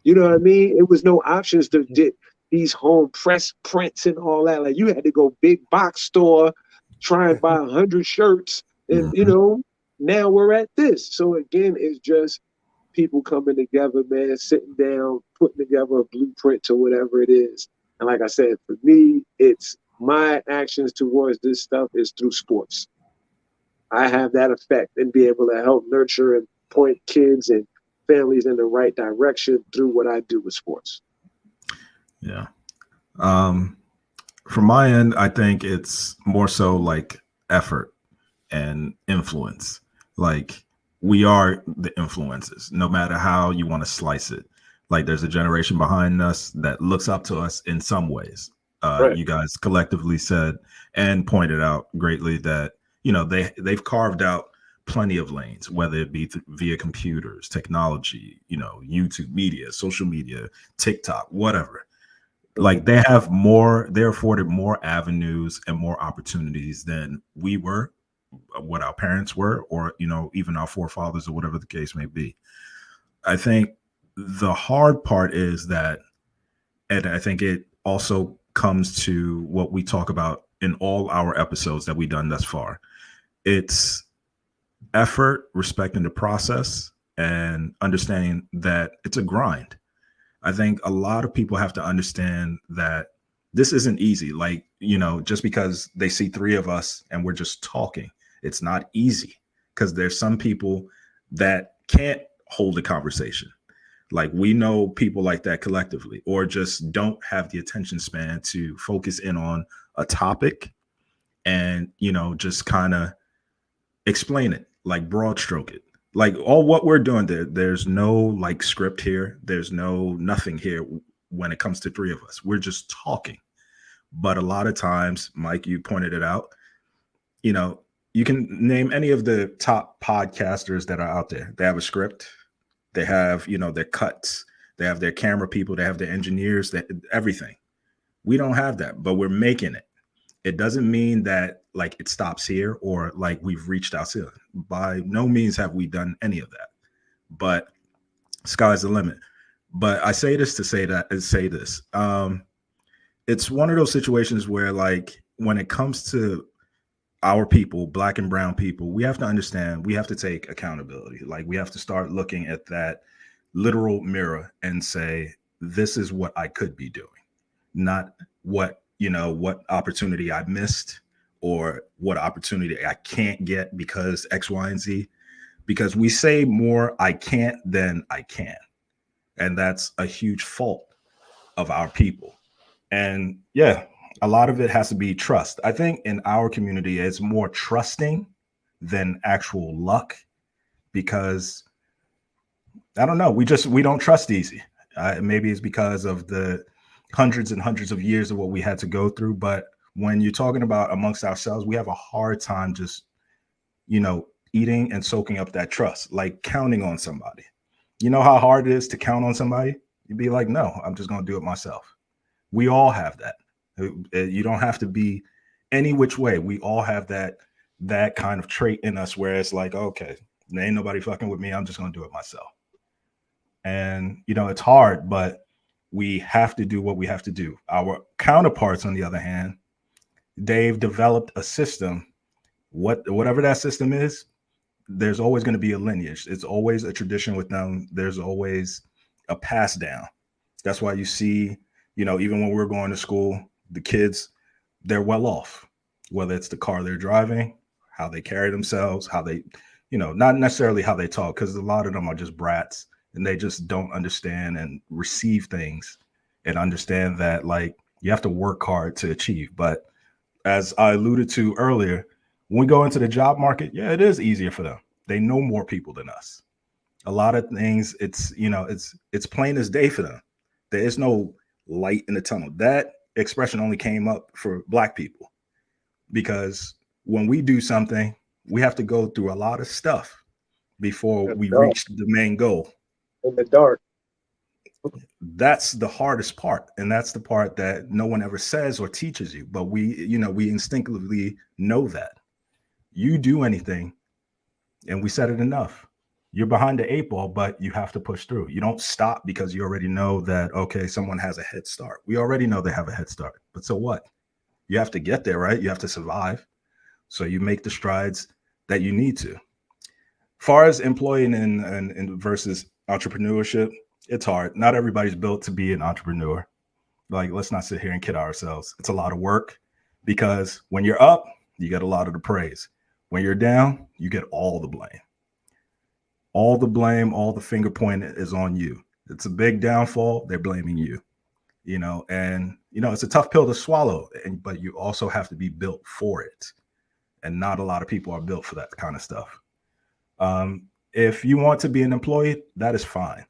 You know what I mean? It was no options to get these home press prints and all that. Like, you had to go big box store, try and buy 100 shirts. And, you know, now we're at this. So again, it's just people coming together, man, sitting down, putting together a blueprint to whatever it is. And like I said, for me, it's my actions towards this stuff is through sports. I have that effect and be able to help nurture and point kids and families in the right direction through what I do with sports. Yeah. From my end, I think it's more so like effort and influence. Like, we are the influences, no matter how you want to slice it. Like there's a generation behind us that looks up to us in some ways. Right. You guys collectively said and pointed out greatly that, you know, they've carved out plenty of lanes, whether it be via computers, technology, you know, YouTube media, social media, TikTok, whatever. Like they're afforded more avenues and more opportunities than we were, what our parents were, or, you know, even our forefathers or whatever the case may be. I think the hard part is that, and I think it also comes to what we talk about in all our episodes that we've done thus far. It's effort, respecting the process, and understanding that it's a grind. I think a lot of people have to understand that this isn't easy. Like, you know, just because they see three of us and we're just talking, it's not easy, because there's some people that can't hold a conversation. Like we know people like that collectively, or just don't have the attention span to focus in on a topic and, you know, just kind of explain it, like broad stroke it. Like all what we're doing there's no like script here. There's nothing here when it comes to three of us. We're just talking. But a lot of times, Mike, you pointed it out, you know, you can name any of the top podcasters that are out there. They have a script. They have, you know, their cuts. They have their camera people. They have their engineers, everything. We don't have that, but we're making it. It doesn't mean that like it stops here or like we've reached our ceiling. By no means have we done any of that, but sky's the limit. But I say this to say this. It's one of those situations where like when it comes to our people, Black and brown people, we have to understand, we have to take accountability. Like we have to start looking at that literal mirror and say, this is what I could be doing, not what, you know, what opportunity I missed or what opportunity I can't get because X, Y, and Z. Because we say more I can't than I can. And that's a huge fault of our people. And yeah, a lot of it has to be trust. I think in our community, it's more trusting than actual luck, because I don't know, we don't trust easy. Maybe it's because of the hundreds and hundreds of years of what we had to go through. But when you're talking about amongst ourselves, we have a hard time just, you know, eating and soaking up that trust, like counting on somebody. You know how hard it is to count on somebody? You'd be like, no, I'm just going to do it myself. We all have that. You don't have to be any which way. We all have that kind of trait in us where it's like, okay, there ain't nobody fucking with me. I'm just going to do it myself. And, you know, it's hard, but we have to do what we have to do. Our counterparts, on the other hand, they've developed a system. Whatever that system is, there's always going to be a lineage. It's always a tradition with them. There's always a pass down. That's why you see, you know, even when we're going to school, the kids, they're well off, whether it's the car they're driving, how they carry themselves, how they, you know, not necessarily how they talk, because a lot of them are just brats and they just don't understand and receive things and understand that like you have to work hard to achieve. But as I alluded to earlier, when we go into the job market, yeah, it is easier for them. They know more people than us. A lot of things, it's, you know, it's plain as day for them. There is no light in the tunnel. That expression only came up for Black people, because when we do something, we have to go through a lot of stuff before we reach the main goal. In the dark. That's the hardest part. And that's the part that no one ever says or teaches you. But we, you know, we instinctively know that. You do anything, and we said it enough, you're behind the eight ball, but you have to push through. You don't stop because you already know that, okay, someone has a head start. We already know they have a head start, but so what? You have to get there, right? You have to survive. So you make the strides that you need to. Far as employing and versus entrepreneurship, it's hard. Not everybody's built to be an entrepreneur. Like, let's not sit here and kid ourselves. It's a lot of work, because when you're up, you get a lot of the praise. When you're down, you get all the blame. All the blame, all the finger point is on you. It's a big downfall. They're blaming you, you know, and, you know, it's a tough pill to swallow, but you also have to be built for it. And not a lot of people are built for that kind of stuff. if you want to be an employee, that is fine.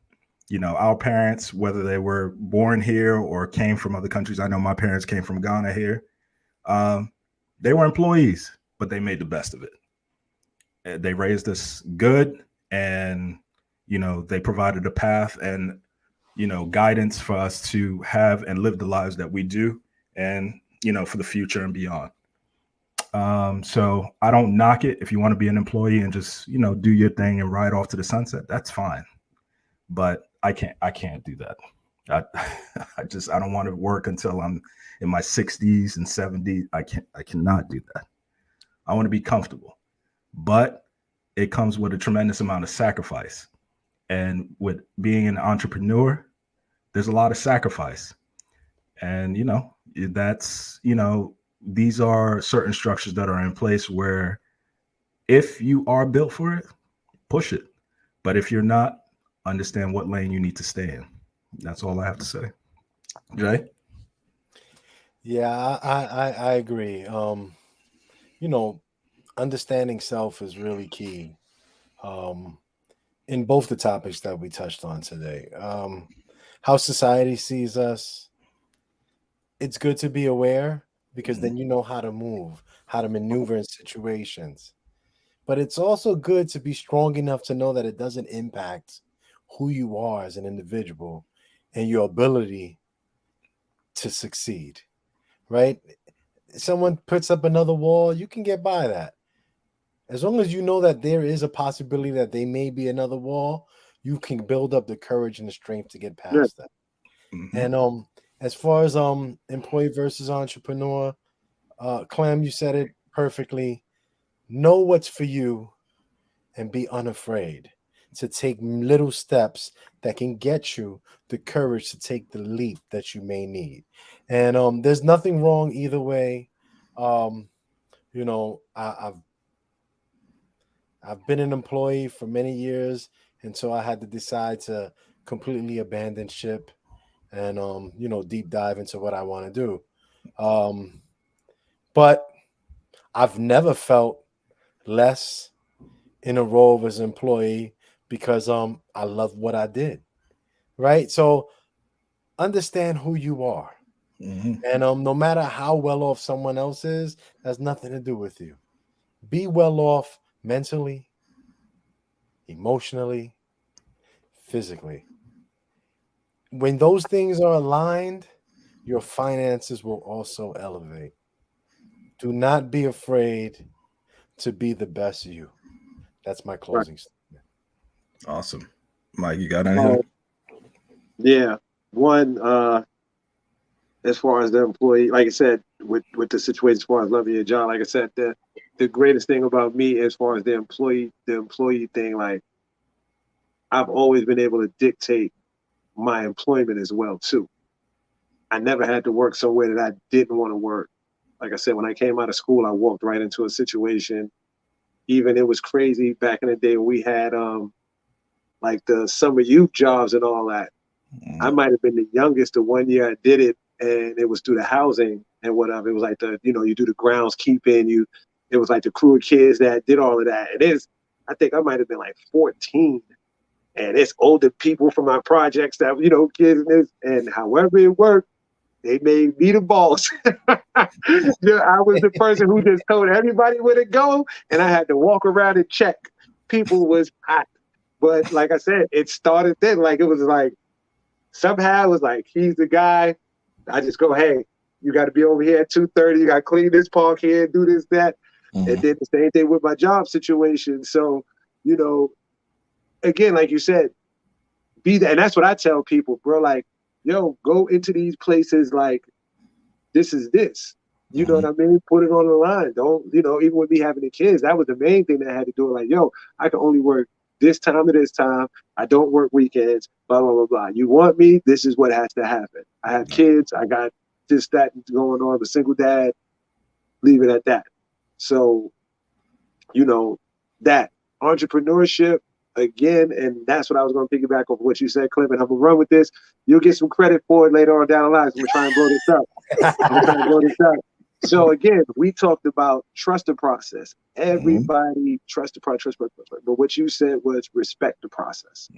You know, our parents, whether they were born here or came from other countries, I know my parents came from Ghana here. They were employees, but they made the best of it. They raised us good, and, you know, they provided a path and, you know, guidance for us to have and live the lives that we do, and, you know, for the future and beyond. So I don't knock it. If you want to be an employee and just, you know, do your thing and ride off to the sunset, that's fine. But I can't do that. I don't want to work until I'm in my 60s and 70s. I cannot do that. I want to be comfortable, but it comes with a tremendous amount of sacrifice. And with being an entrepreneur, there's a lot of sacrifice. And, you know, that's, you know, these are certain structures that are in place where if you are built for it, push it. But if you're not, understand what lane you need to stay in. That's all I have to say. Jay? Yeah, I agree. You know, understanding self is really key. In both the topics that we touched on today. How society sees us. It's good to be aware, because then you know how to move, how to maneuver in situations. But it's also good to be strong enough to know that it doesn't impact who you are as an individual and your ability to succeed, right? Someone puts up another wall, you can get by that. As long as you know that there is a possibility that there may be another wall, you can build up the courage and the strength to get past that. Mm-hmm. And as far as employee versus entrepreneur, Clem, you said it perfectly. Know what's for you and be unafraid to take little steps that can get you the courage to take the leap that you may need. And there's nothing wrong either way. You know, I've been an employee for many years, and so I had to decide to completely abandon ship and you know, deep dive into what I want to do. But I've never felt less in a role as an employee because I love what I did. Right? So understand who you are. Mm-hmm. And no matter how well off someone else is, has nothing to do with you. Be well off mentally, emotionally, physically. When those things are aligned, your finances will also elevate. Do not be afraid to be the best you. That's my closing statement. Awesome. Mike, you got anything? Yeah. One, as far as the employee, like I said, with the situation as far as loving your job, like I said, the greatest thing about me as far as the employee thing, like I've always been able to dictate my employment as well too. I never had to work somewhere that I didn't want to work. Like I said, when I came out of school, I walked right into a situation. Even it was crazy back in the day when we had like the summer youth jobs and all that. I might have been the youngest the 1 year I did it, and it was through the housing and whatever. It was like you do the groundskeeping, it was like the crew of kids that did all of that. I think I might have been like 14. And it's older people from my projects that, you know, kids and however it worked, they made me the boss. I was the person who just told everybody where to go, and I had to walk around and check. People was hot. But like I said, it started then. Like it was like, somehow it was like, he's the guy. I just go, hey, you got to be over here at 2:30. You got to clean this park here, do this, that. Mm-hmm. And then the same thing with my job situation. So, you know, again, like you said, be there. And that's what I tell people, bro. Like, yo, go into these places like this is this. You know what I mean? Put it on the line. Don't, you know, even with me having the kids, that was the main thing that I had to do. Like, yo, I can only work this time to this time. I don't work weekends, blah, blah, blah, blah. You want me? This is what has to happen. I have kids. I got this, that going on. I'm a single dad. Leave it at that. So, you know, that entrepreneurship, again, and that's what I was going to piggyback off what you said, Clem, and I'm going to run with this. You'll get some credit for it later on down the line. So I'm going to try and blow this up. So again, we talked about trust the process. Everybody trust the process, but what you said was respect the process.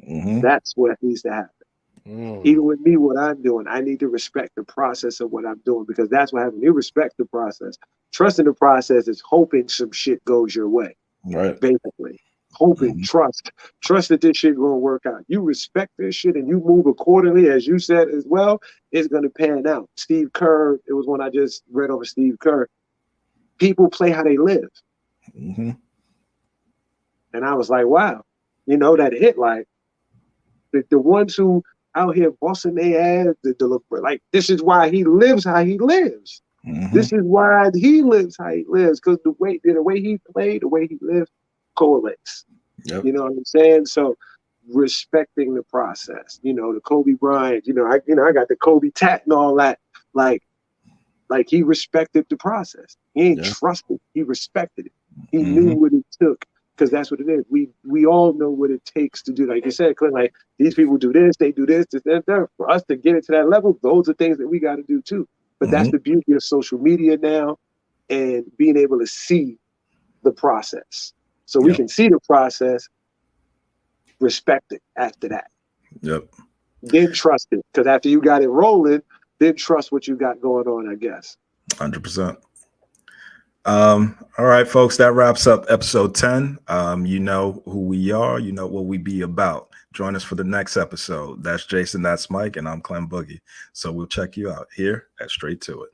That's what needs to happen. Even with me, what I'm doing, I need to respect the process of what I'm doing, because that's what happens. You respect the process. Trusting the process is hoping some shit goes your way. Right. Basically. Hoping, trust that this shit gonna work out. You respect this shit and you move accordingly, as you said as well, it's gonna pan out. Steve Kerr, it was one I just read over Steve Kerr. People play how they live. And I was like, wow, that hit, like the ones who out here busting their ass, like, this is why he lives how he lives. This is why he lives how he lives, because the way he played, the way he lived correlates. Yep. You know what I'm saying? So respecting the process, the Kobe Bryant, I got the Kobe tat and all that. Like he respected the process. He ain't trusted. He respected it. He knew what it took, because that's what it is. We all know what it takes to do. Like you said, Clint, like, these people do this, they do this, that. For us to get it to that level, those are things that we got to do too. But that's the beauty of social media now, and being able to see the process. So we can see the process, respect it after that. Yep. Then trust it, because after you got it rolling, then trust what you got going on, I guess. 100%. All right, folks, that wraps up episode 10. You know who we are. You know what we be about. Join us for the next episode. That's Jason, that's Mike, and I'm Clem Boogie. So we'll check you out here at Straight to It.